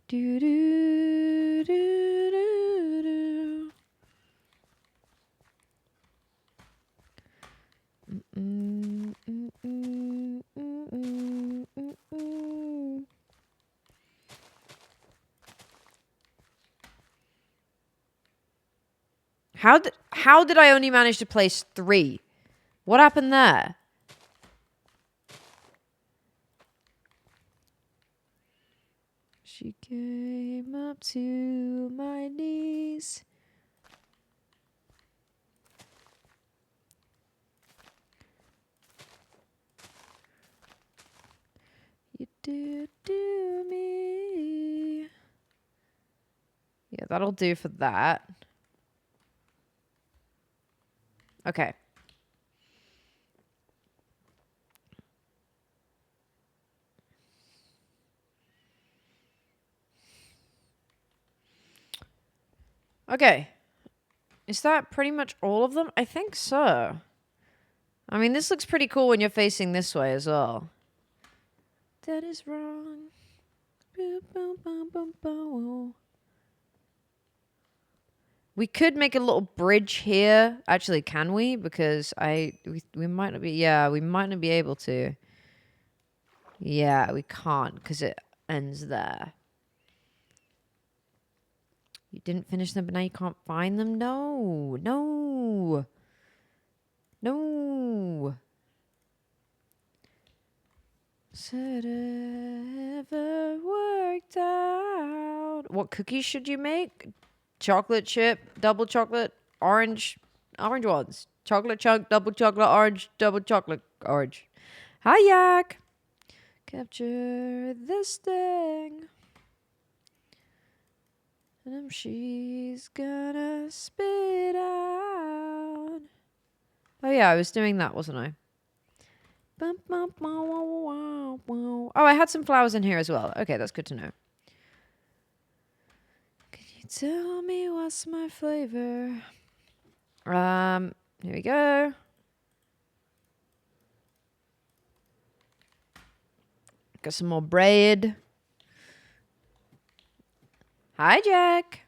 Do do do do do. How did I only manage to place 3? What happened there? She came up to my knees. You do me. Yeah, that'll do for that. Okay. Okay. Is that pretty much all of them? I think so. I mean, this looks pretty cool when you're facing this way as well. That is wrong. Boom, boom, boom, boom, boom. We could make a little bridge here. Actually, can we? Because we might not be. Yeah, we might not be able to. Yeah, we can't because it ends there. You didn't finish them, but now you can't find them? No. No. No. Said it ever worked out. What cookies should you make? Chocolate chip, double chocolate, orange ones. Chocolate chunk, double chocolate, orange, double chocolate, orange. Hi, Yak. Capture this thing. And she's gonna spit out. Oh, yeah, I was doing that, wasn't I? Oh, I had some flowers in here as well. Okay, that's good to know. Can you tell me what's my flavor? Here we go. Got some more bread. Hi, Jack.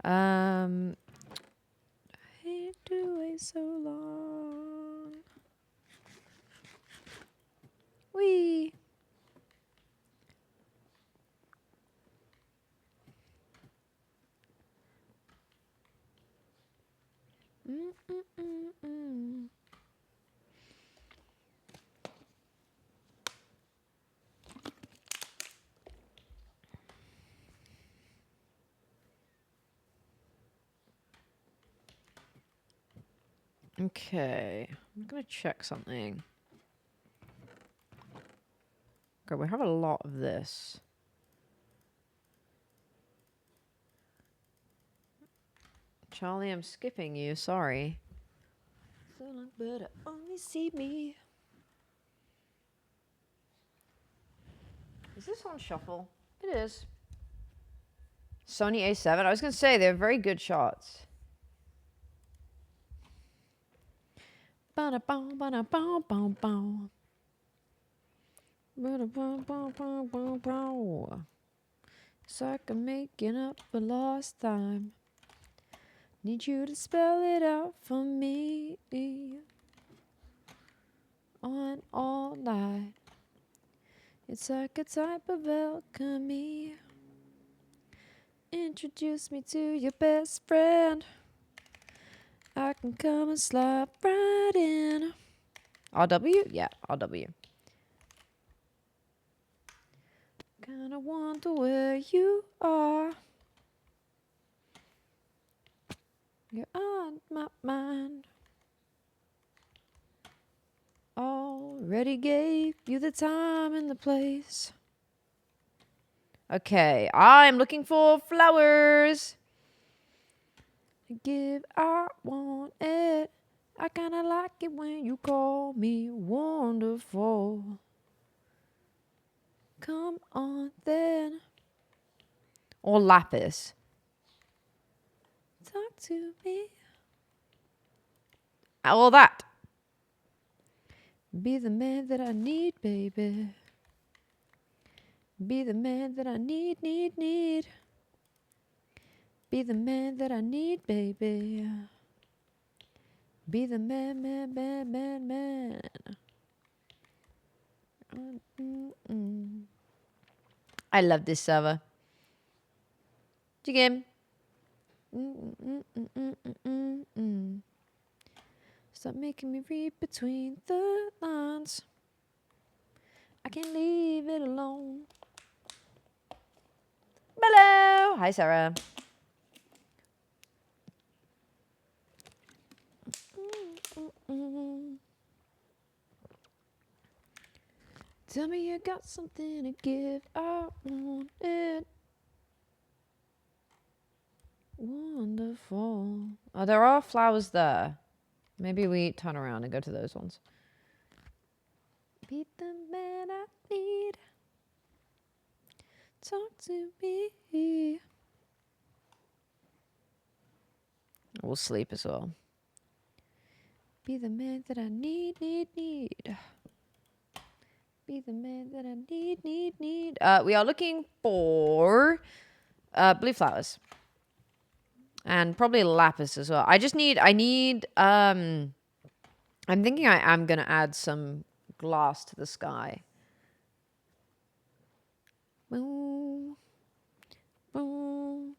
I hate to wait so long. Wee. Okay, I'm gonna check something. Okay, we have a lot of this. Charlie, I'm skipping you, sorry. But only see me. Is this on shuffle? It is. Sony A7. I was gonna say they're very good shots. It's like I'm making up for lost time. Need you to spell it out for me. On all night. It's like a type of alchemy. Introduce me to your best friend. I can come and slide right in. RW? Yeah, RW. Kinda wonder where you are. You're on my mind. Already gave you the time and the place. Okay, I'm looking for flowers. Give, I want it. I kinda like it when you call me wonderful. Come on then. Or lapis. Talk to me. All that. Be the man that I need, baby. Be the man that I need. Be the man that I need, baby. Be the man. I love this server. Jigim. Stop making me read between the lines. I can't leave it alone. Hello. Hi, Sarah. Tell me you got something to give. I want it. Wonderful. Oh, there are flowers there. Maybe we turn around and go to those ones. Be the man I need. Talk to me. We'll sleep as well. Be the man that I need. Be the man that I need. We are looking for blue flowers. And probably lapis as well. I'm thinking I am going to add some glass to the sky. Boom. Boom.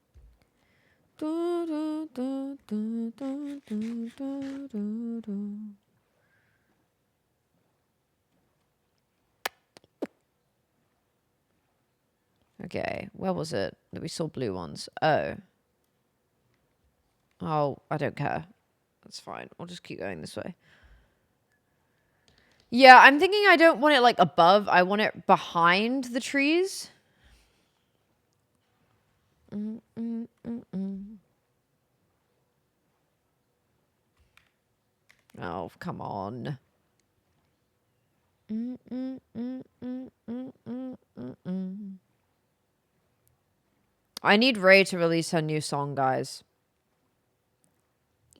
Okay, where was it that we saw blue ones? Oh, I don't care. That's fine. We'll just keep going this way. Yeah, I'm thinking I don't want it like above. I want it behind the trees. Oh, come on. I need Ray to release her new song, guys.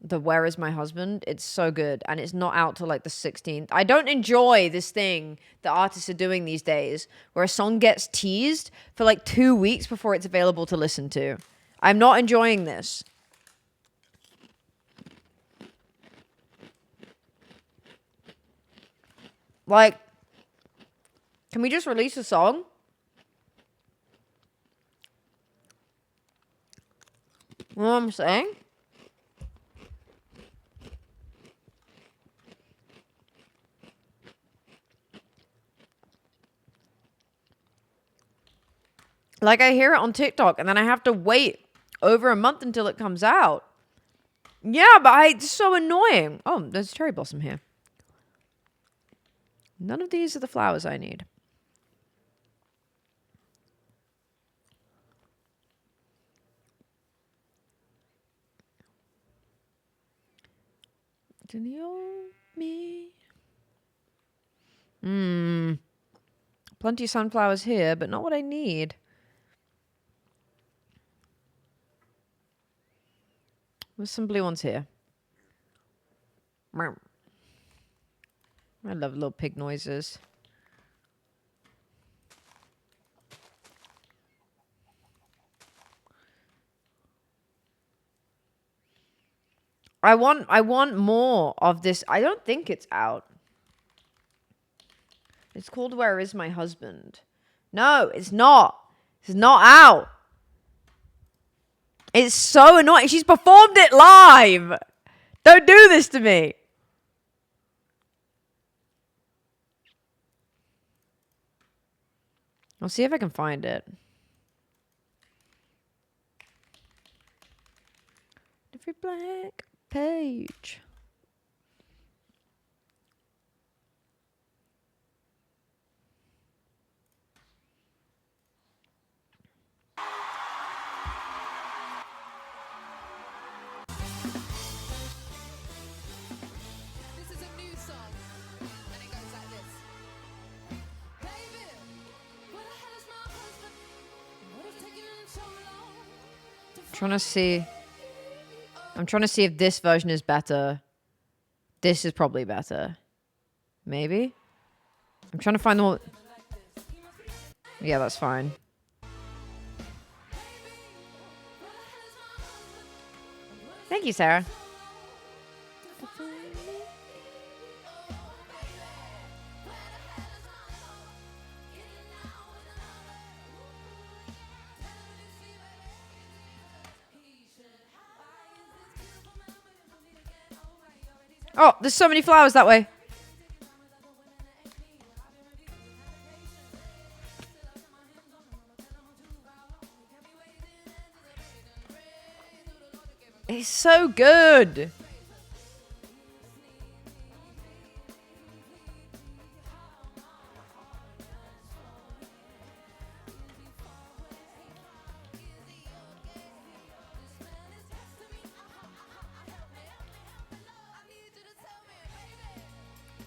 The Where Is My Husband? It's so good. And it's not out till like the 16th. I don't enjoy this thing that artists are doing these days where a song gets teased for like 2 weeks before it's available to listen to. I'm not enjoying this. Like, can we just release a song? You know what I'm saying? Like, I hear it on TikTok, and then I have to wait over a month until it comes out. Yeah, but it's so annoying. Oh, there's cherry blossom here. None of these are the flowers I need. Me. Plenty of sunflowers here, but not what I need. There's some blue ones here. I love little pig noises. I want more of this. I don't think it's out. It's called Where Is My Husband? No, it's not. It's not out. It's so annoying. She's performed it live. Don't do this to me. I'll see if I can find it. Every blank page. I'm trying to see if this version is better. This is probably better. Maybe? I'm trying to find the one. Yeah, that's fine. Thank you, Sarah. Oh, there's so many flowers that way. It's so good.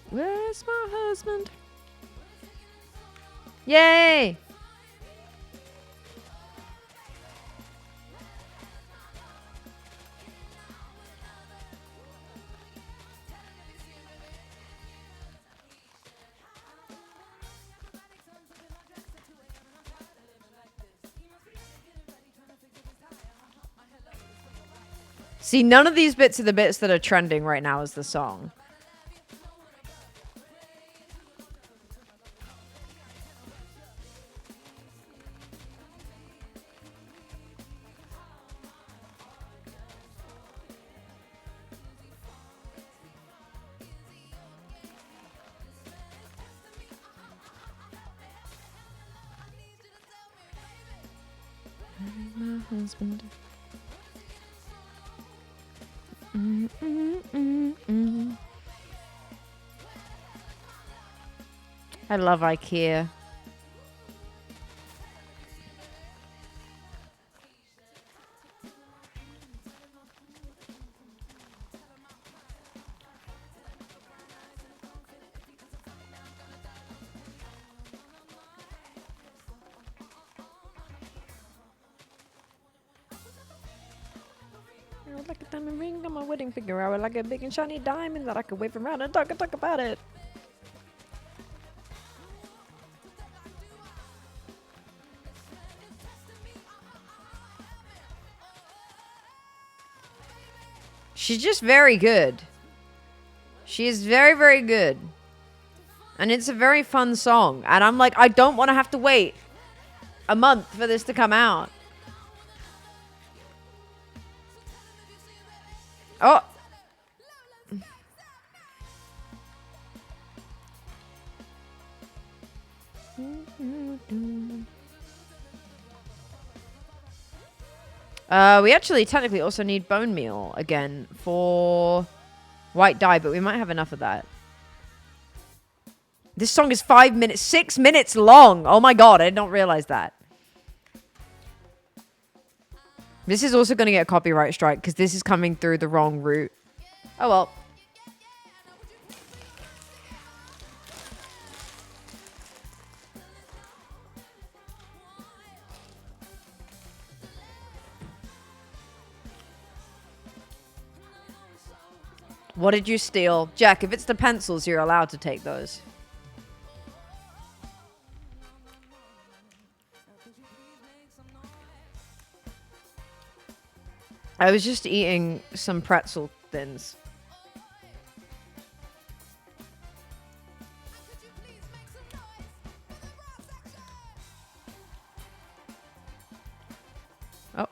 Where's my husband? Yay! See, none of these bits are the bits that are trending right now as the song. My husband. I love IKEA. I would like a diamond ring on my wedding finger. I would like a big and shiny diamond that I could wave around and talk about it. She's just very good. She is very, very good. And it's a very fun song. And I'm like, I don't want to have to wait a month for this to come out. Oh. We actually technically also need bone meal again for white dye, but we might have enough of that. This song is 6 minutes long. Oh my god, I did not realize that. This is also going to get a copyright strike because this is coming through the wrong route. Oh well. What did you steal? Jack, if it's the pencils, you're allowed to take those. I was just eating some pretzel thins. Oh.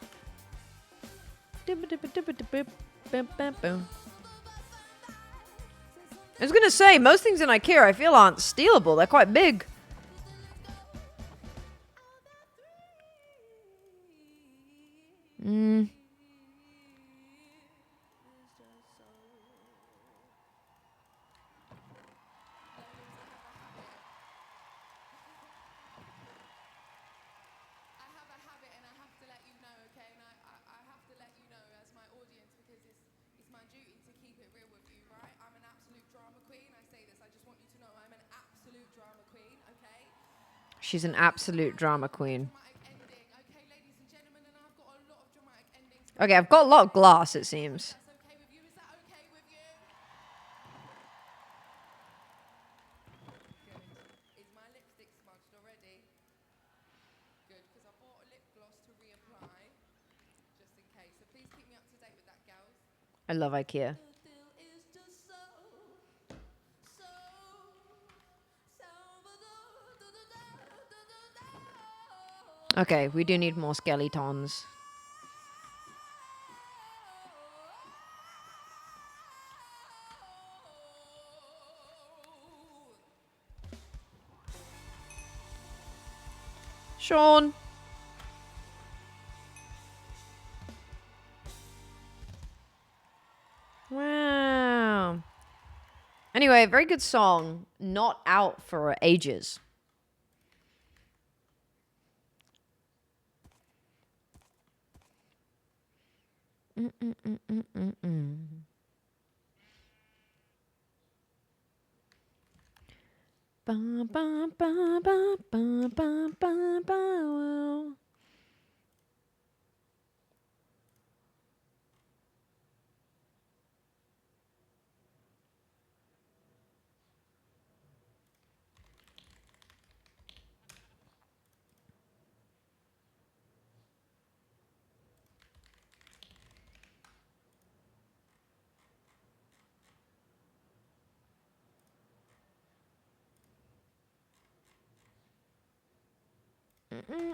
I was gonna say, most things in IKEA I feel aren't stealable. They're quite big. She's an absolute drama queen. Okay, I've got a lot of glass, it seems. I love IKEA. Okay, we do need more skeletons. Sean. Wow. Anyway, very good song. Not out for ages. Ba, ba, ba, ba, ba, ba, ba, ba, wow.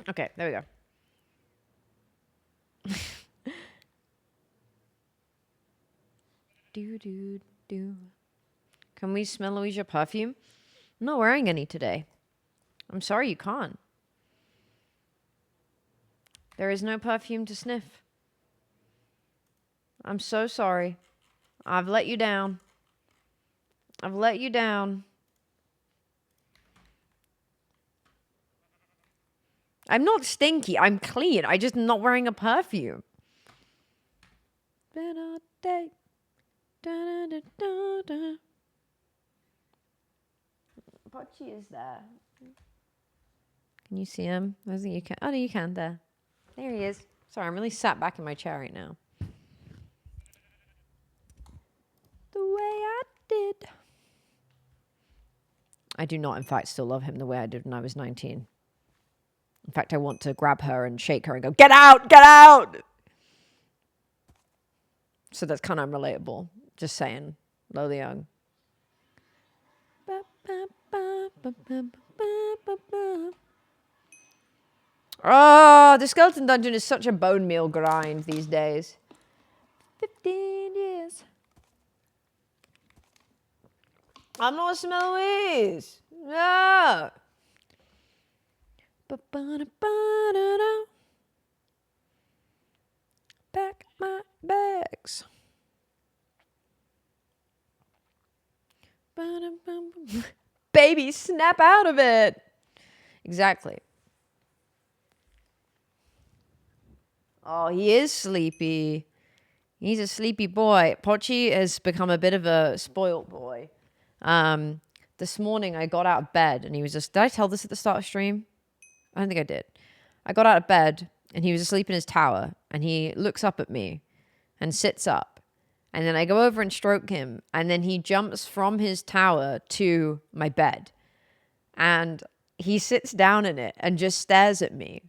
Okay, there we go. Do. Can we smell Louisa perfume? I'm not wearing any today. I'm sorry you can't. There is no perfume to sniff. I'm so sorry. I've let you down. I've let you down. I'm not stinky. I'm clean. I just not wearing a perfume. Better day. Da, da, da, da. Pochi is there. Can you see him? I think you can. Oh, no, you can there. There he is. Sorry, I'm really sat back in my chair right now. The way I did. I do not, in fact, still love him the way I did when I was 19. In fact, I want to grab her and shake her and go, get out, get out! So that's kind of unrelatable. Just saying. Lola Young. Oh, the Skeleton Dungeon is such a bone meal grind these days. 15 years. I'm not Smelloise. No. Pack my bags. Baby, snap out of it. Exactly. Oh, he is sleepy. He's a sleepy boy. Pochi has become a bit of a spoiled boy. This morning I got out of bed and he was just... Did I tell this at the start of stream? I don't think I did. I got out of bed and he was asleep in his tower and he looks up at me and sits up. And then I go over and stroke him and then he jumps from his tower to my bed. And he sits down in it and just stares at me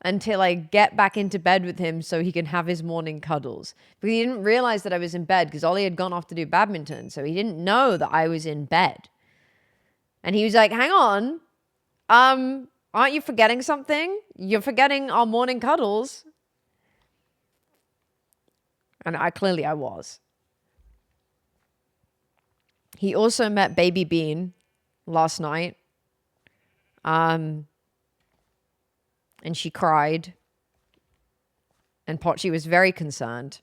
until I get back into bed with him so he can have his morning cuddles. Because he didn't realize that I was in bed because Ollie had gone off to do badminton. So he didn't know that I was in bed. And he was like, hang on. Aren't you forgetting something? You're forgetting our morning cuddles. And I was. He also met Baby Bean last night. And she cried. And Pochi was very concerned.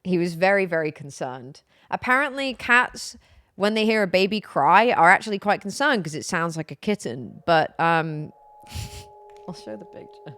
He was very, very concerned. Apparently, cats, when they hear a baby cry, are actually quite concerned because it sounds like a kitten. But, I'll show the picture.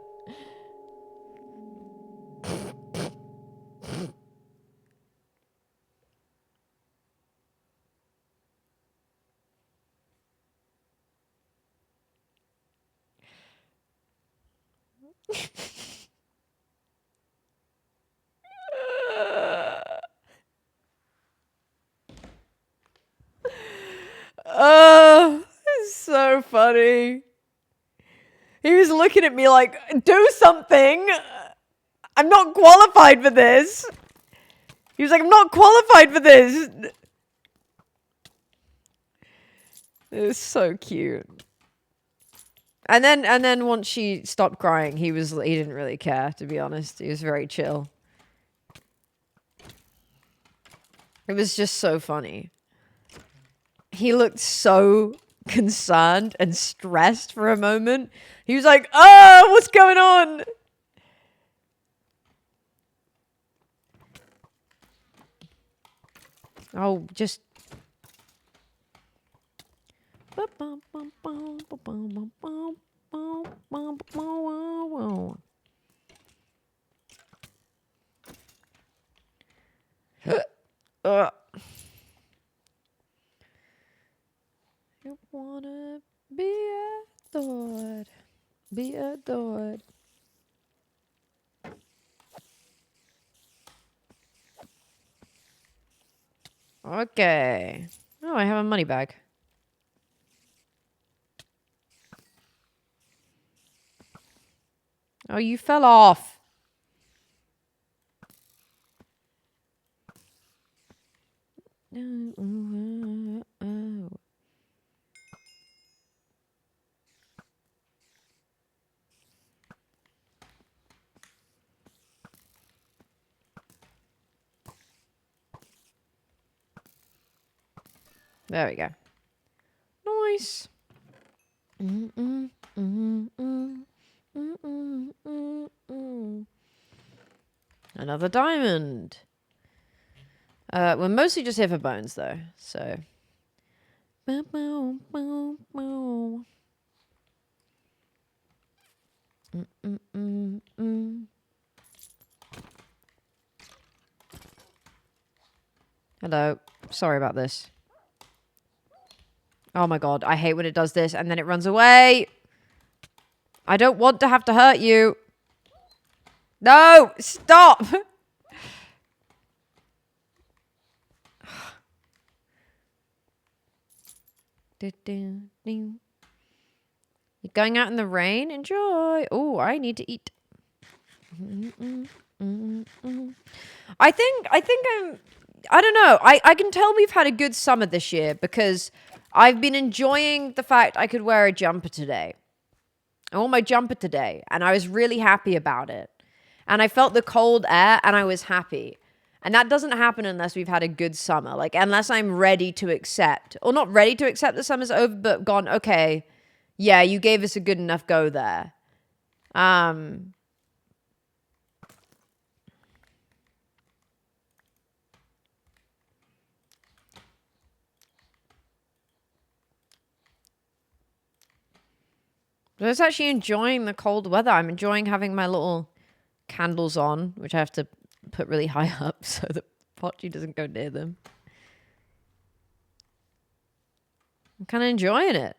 Oh, it's so funny. He was looking at me like, do something. I'm not qualified for this. He was like, I'm not qualified for this. It was so cute. And then once she stopped crying, he didn't really care, to be honest. He was very chill. It was just so funny. He looked so concerned and stressed for a moment. He was like, "Oh, what's going on?" Oh, just. You wanna be adored, be adored. Okay. Oh, I have a money bag. Oh, you fell off. There we go. Nice. Another diamond. We're mostly just here for bones, though, so. Hello. Sorry about this. Oh my god, I hate when it does this and then it runs away. I don't want to have to hurt you. No! Stop! You're going out in the rain? Enjoy. Oh, I need to eat. I don't know. I can tell we've had a good summer this year because I've been enjoying the fact I could wear a jumper today. I wore my jumper today and I was really happy about it. And I felt the cold air and I was happy. And that doesn't happen unless we've had a good summer. Like, unless I'm ready to accept, or not ready to accept the summer's over, but gone, okay, yeah, you gave us a good enough go there. But I was actually enjoying the cold weather. I'm enjoying having my little candles on, which I have to put really high up so that Potty doesn't go near them. I'm kind of enjoying it.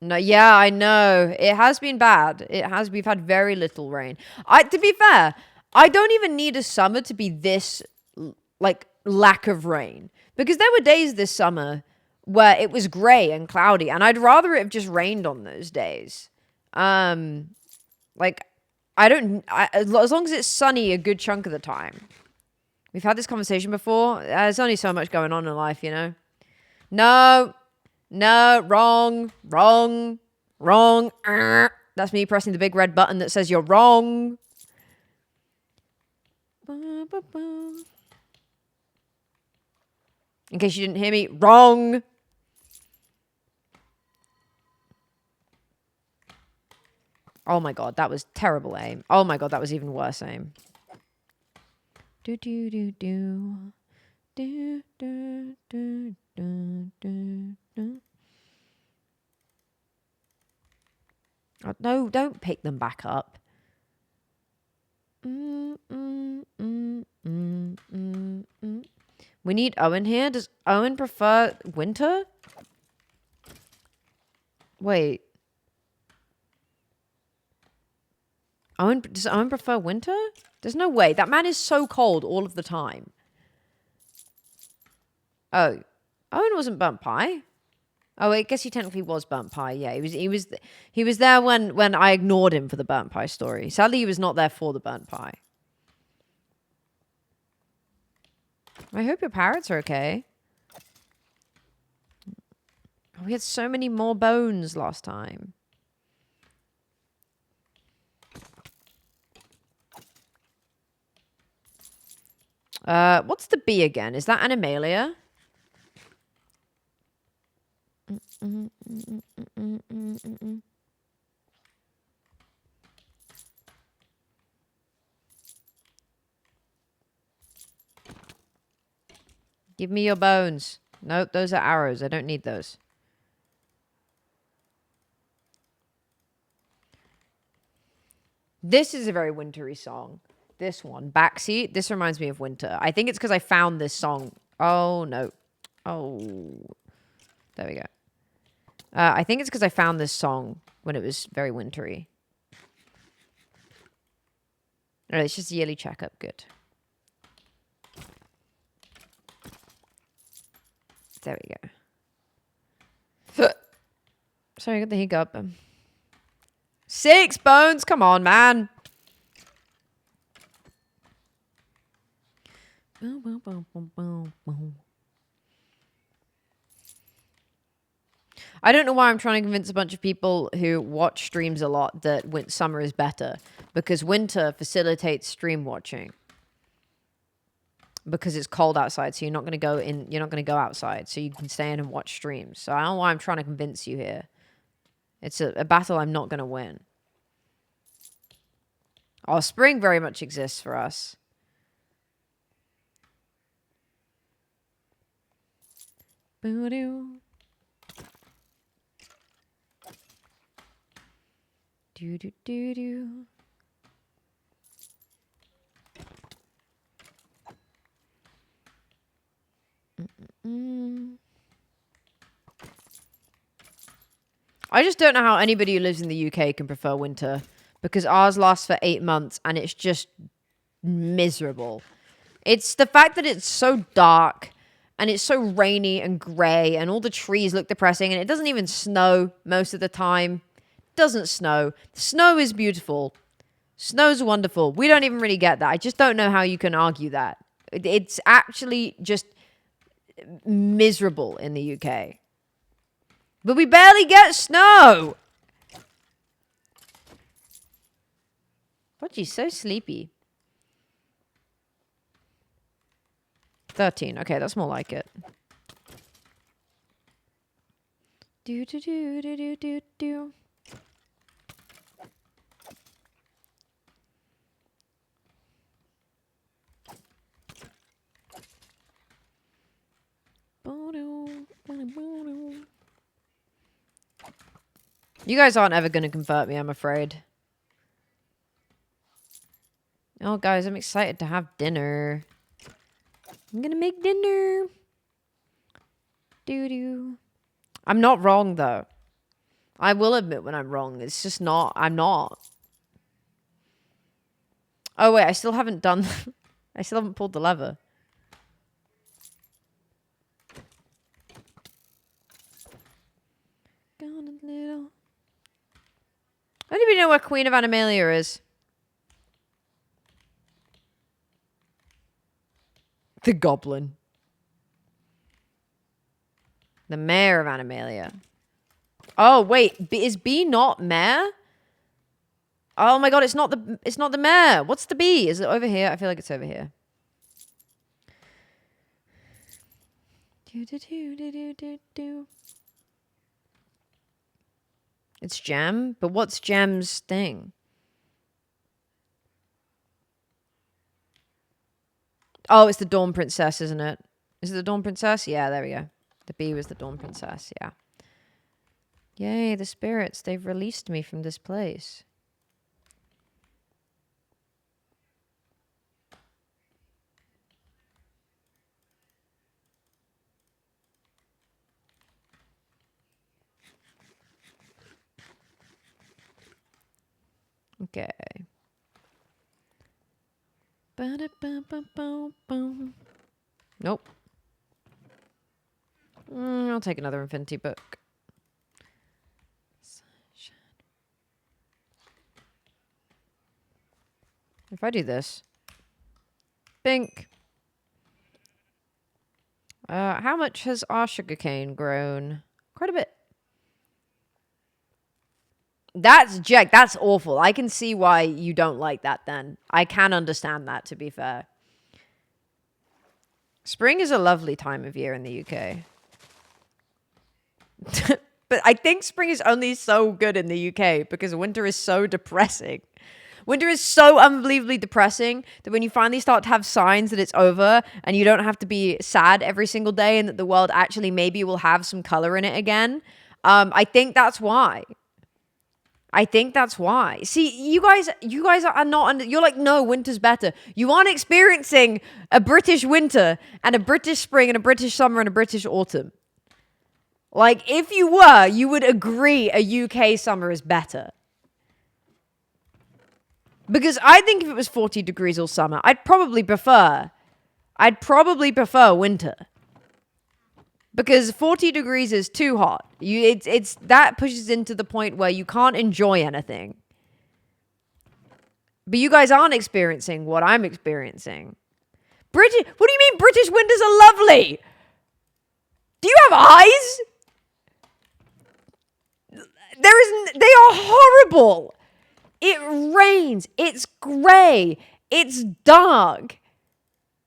No, yeah, I know. It has been bad. We've had very little rain. To be fair, I don't even need a summer to be this, like, lack of rain. Because there were days this summer where it was grey and cloudy, and I'd rather it have just rained on those days. Like, as long as it's sunny a good chunk of the time. We've had this conversation before. There's only so much going on in life, you know? No, wrong. That's me pressing the big red button that says you're wrong. In case you didn't hear me, wrong. Oh my god, that was terrible aim. Oh my god, that was even worse aim. Do do do do. Do do do do do do. Oh, no, don't pick them back up. We need Owen here. Does Owen prefer winter? Wait. Does Owen prefer winter? There's no way. That man is so cold all of the time. Oh. Owen wasn't burnt pie. Oh, I guess he technically was burnt pie. Yeah, he was there when I ignored him for the burnt pie story. Sadly, he was not there for the burnt pie. I hope your parrots are okay. Oh, we had so many more bones last time. What's the bee again? Is that Animalia? Give me your bones. Nope, those are arrows. I don't need those. This is a very wintry song. This one, Backseat. This reminds me of winter. I think it's because I found this song. Oh, no. Oh. There we go. I think it's because I found this song when it was very wintry. All right, it's just a yearly checkup. Good. There we go. Sorry, I got the hiccup. 6 bones? Come on, man. I don't know why I'm trying to convince a bunch of people who watch streams a lot that summer is better. Because winter facilitates stream watching. Because it's cold outside, so you're not going to go in. You're not going to go outside, so you can stay in and watch streams. So I don't know why I'm trying to convince you here. It's a battle I'm not going to win. Oh, spring very much exists for us. Boo-doo. Do-do-do-do. I just don't know how anybody who lives in the UK can prefer winter, because ours lasts for 8 months and it's just miserable. It's the fact that it's so dark and it's so rainy and grey and all the trees look depressing and it doesn't even snow most of the time. It doesn't snow. Snow is beautiful. Snow's wonderful. We don't even really get that. I just don't know how you can argue that. It's actually just miserable in the UK. But we barely get snow. Fudgy's so sleepy. 13. Okay, that's more like it. Do do do do do do do. You guys aren't ever going to convert me, I'm afraid. Oh, guys, I'm excited to have dinner. I'm going to make dinner. Doo-doo. I'm not wrong, though. I will admit when I'm wrong. It's just not. I'm not. Oh, wait, I still haven't done... I still haven't pulled the lever. Gone a little... I don't even know where Queen of Animalia is. The Goblin. The Mayor of Animalia. Oh, wait. Is B not Mayor? Oh my god, it's not the Mayor. What's the B? Is it over here? I feel like it's over here. It's Gem? But what's Gem's thing? Oh, it's the Dawn Princess, isn't it? Is it the Dawn Princess? Yeah, there we go. The B was the Dawn Princess, yeah. Yay, the spirits. They've released me from this place. Okay. Nope. I'll take another Infinity book. If I do this. Bink. How much has our sugarcane grown? Quite a bit. That's Jack. That's awful. I can see why you don't like that then. I can understand that, to be fair. Spring is a lovely time of year in the UK. But I think spring is only so good in the UK because winter is so depressing. Winter is so unbelievably depressing that when you finally start to have signs that it's over and you don't have to be sad every single day and that the world actually maybe will have some color in it again, I think that's why. I think that's why. See, you guys are not. You're like, no, winter's better. You aren't experiencing a British winter and a British spring and a British summer and a British autumn. Like, if you were, you would agree a UK summer is better. Because I think if it was 40 degrees all summer, I'd probably prefer winter. Because 40 degrees is too hot. It's that pushes into the point where you can't enjoy anything. But you guys aren't experiencing what I'm experiencing. What do you mean British winters are lovely? Do you have eyes? They are horrible. It rains. It's grey. It's dark.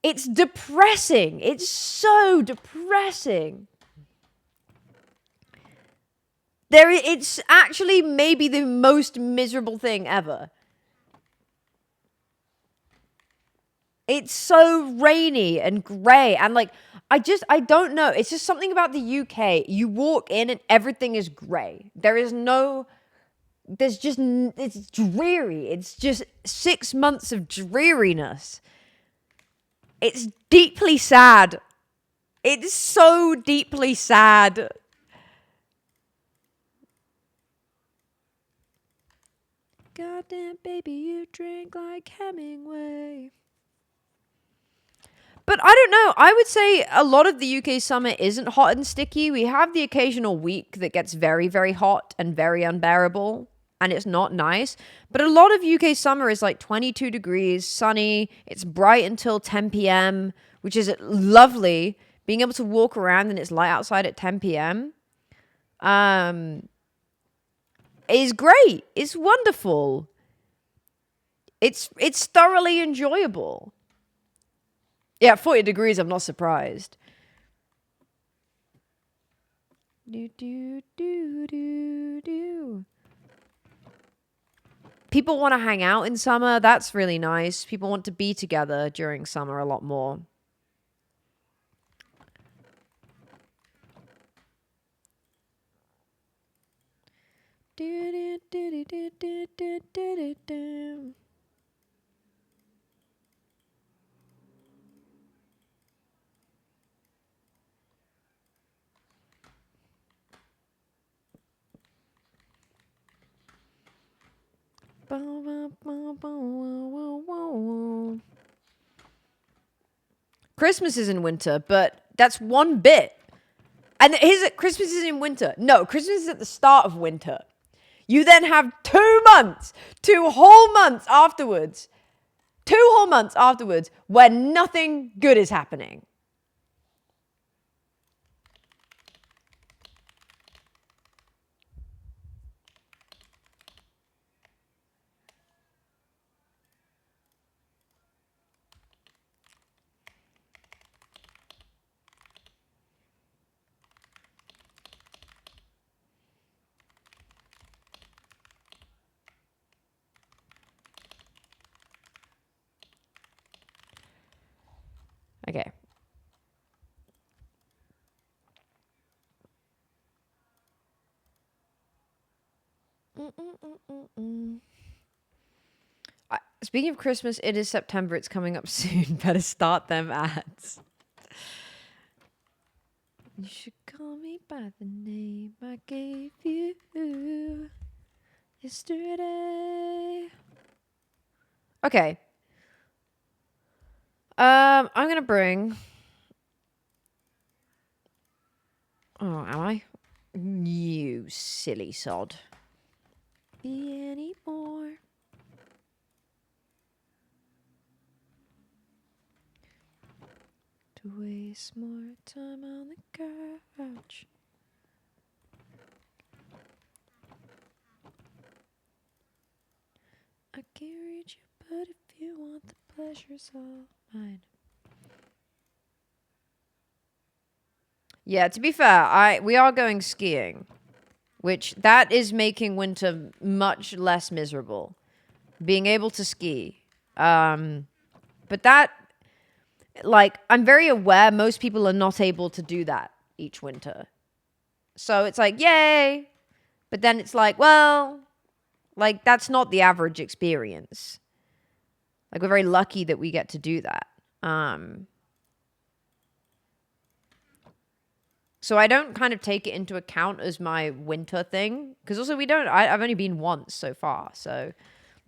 It's depressing. It's so depressing. It's actually maybe the most miserable thing ever. It's so rainy and grey and like I don't know. It's just something about the UK. You walk in and everything is grey. It's dreary. It's just 6 months of dreariness. It's deeply sad. It's so deeply sad. Goddamn, baby, you drink like Hemingway. But I don't know. I would say a lot of the UK summer isn't hot and sticky. We have the occasional week that gets very, very hot and very unbearable, and it's not nice. But a lot of UK summer is like 22 degrees, sunny. It's bright until 10 p.m., which is lovely. Being able to walk around and it's light outside at 10 p.m. Is great. It's wonderful. It's thoroughly enjoyable. Yeah, 40 degrees, I'm not surprised. People want to hang out in summer. That's really nice. People want to be together during summer a lot more. Christmas is in winter, but that's one bit. And Christmas is in winter. No, Christmas is at the start of winter. You then have 2 months, 2 whole months afterwards, 2 whole months afterwards where nothing good is happening. Okay. Speaking of Christmas, it is September. It's coming up soon. Better start them ads. You should call me by the name I gave you yesterday. Okay. I'm gonna bring. Oh, am I? You silly sod. Be anymore. To waste more time on the couch. I can't reach you, but if you want the pleasure's all mine. Yeah, to be fair, we are going skiing, which that is making winter much less miserable. Being able to ski. But that, like, I'm very aware most people are not able to do that each winter. So it's like, yay. But then it's like, well, like, that's not the average experience. Like, we're very lucky that we get to do that. So I don't kind of take it into account as my winter thing. Because also I've only been once so far. So,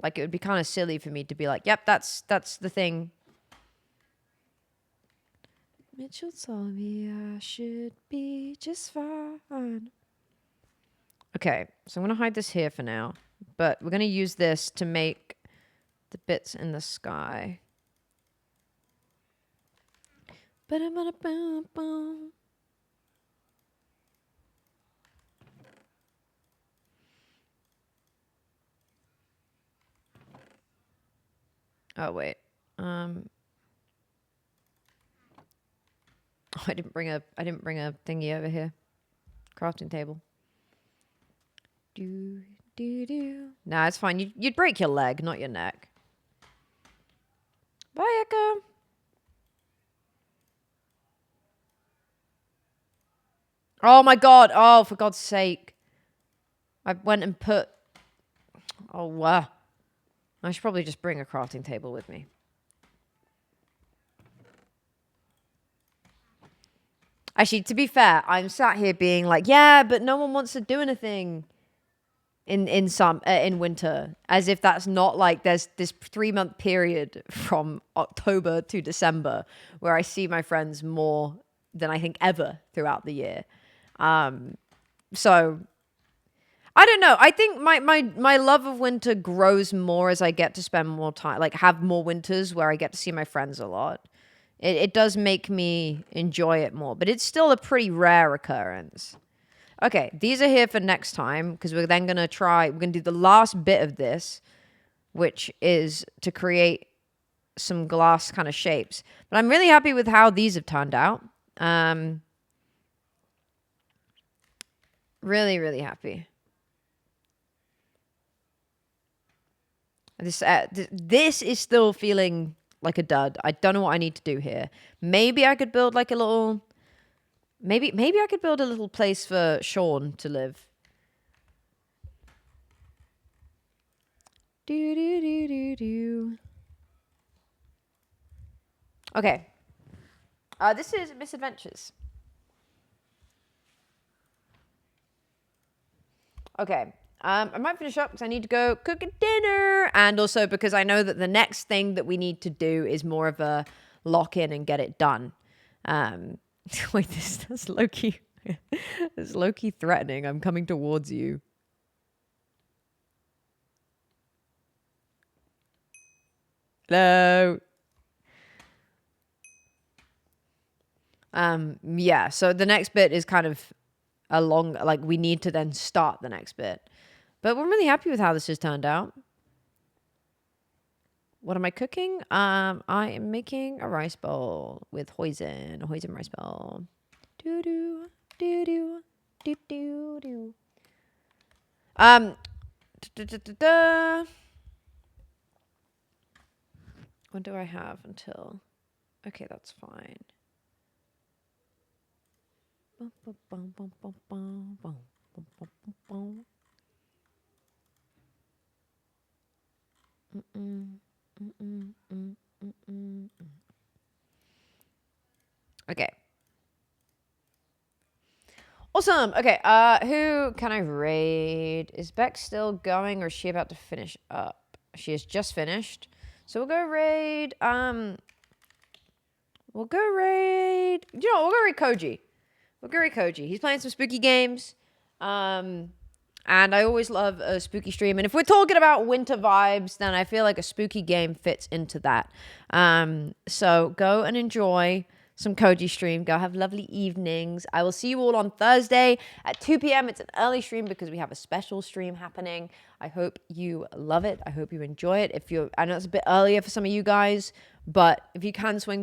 like, it would be kind of silly for me to be like, yep, that's the thing. Mitchell told me I should be just fine. Okay, so I'm going to hide this here for now. But we're going to use this to make the bits in the sky. Oh, wait. I didn't bring a thingy over here. Crafting table. Nah, it's fine. You'd break your leg, not your neck. Bye, Echo. Oh my god. Oh, for God's sake. I went and put... Oh, wow. I should probably just bring a crafting table with me. Actually, to be fair, I'm sat here being like, yeah, but no one wants to do anything in winter, as if that's not like there's this 3-month period from October to December where I see my friends more than I think ever throughout the year. So I don't know. I think my love of winter grows more as I get to spend more time, like have more winters where I get to see my friends a lot. It does make me enjoy it more, but it's still a pretty rare occurrence. Okay, these are here for next time, because we're then going to do the last bit of this, which is to create some glass kind of shapes. But I'm really happy with how these have turned out. Really, really happy. This is still feeling like a dud. I don't know what I need to do here. Maybe I could build like a little... Maybe I could build a little place for Sean to live. Okay. This is Misadventures. Okay. I might finish up because I need to go cook a dinner. And also because I know that the next thing that we need to do is more of a lock in and get it done. Wait, that's low-key. It's low-key threatening. I'm coming towards you. Hello. Yeah, so the next bit is kind of a long, like, we need to then start the next bit. But we're really happy with how this has turned out. What am I cooking? I am making a rice bowl with hoisin. A hoisin rice bowl. Doo-doo, doo-doo, doo-doo-doo. What do I have until... Okay, that's fine. Okay. Awesome. Okay. Who can I raid? Is Beck still going, or is she about to finish up? She has just finished. So we'll go raid. We'll go raid. You know, we'll go raid Koji. We'll go raid Koji. He's playing some spooky games. And I always love a spooky stream. And if we're talking about winter vibes, then I feel like a spooky game fits into that. So go and enjoy some Koji stream. Go have lovely evenings. I will see you all on Thursday at 2 p.m. It's an early stream because we have a special stream happening. I hope you love it. I hope you enjoy it. I know it's a bit earlier for some of you guys, but if you can swing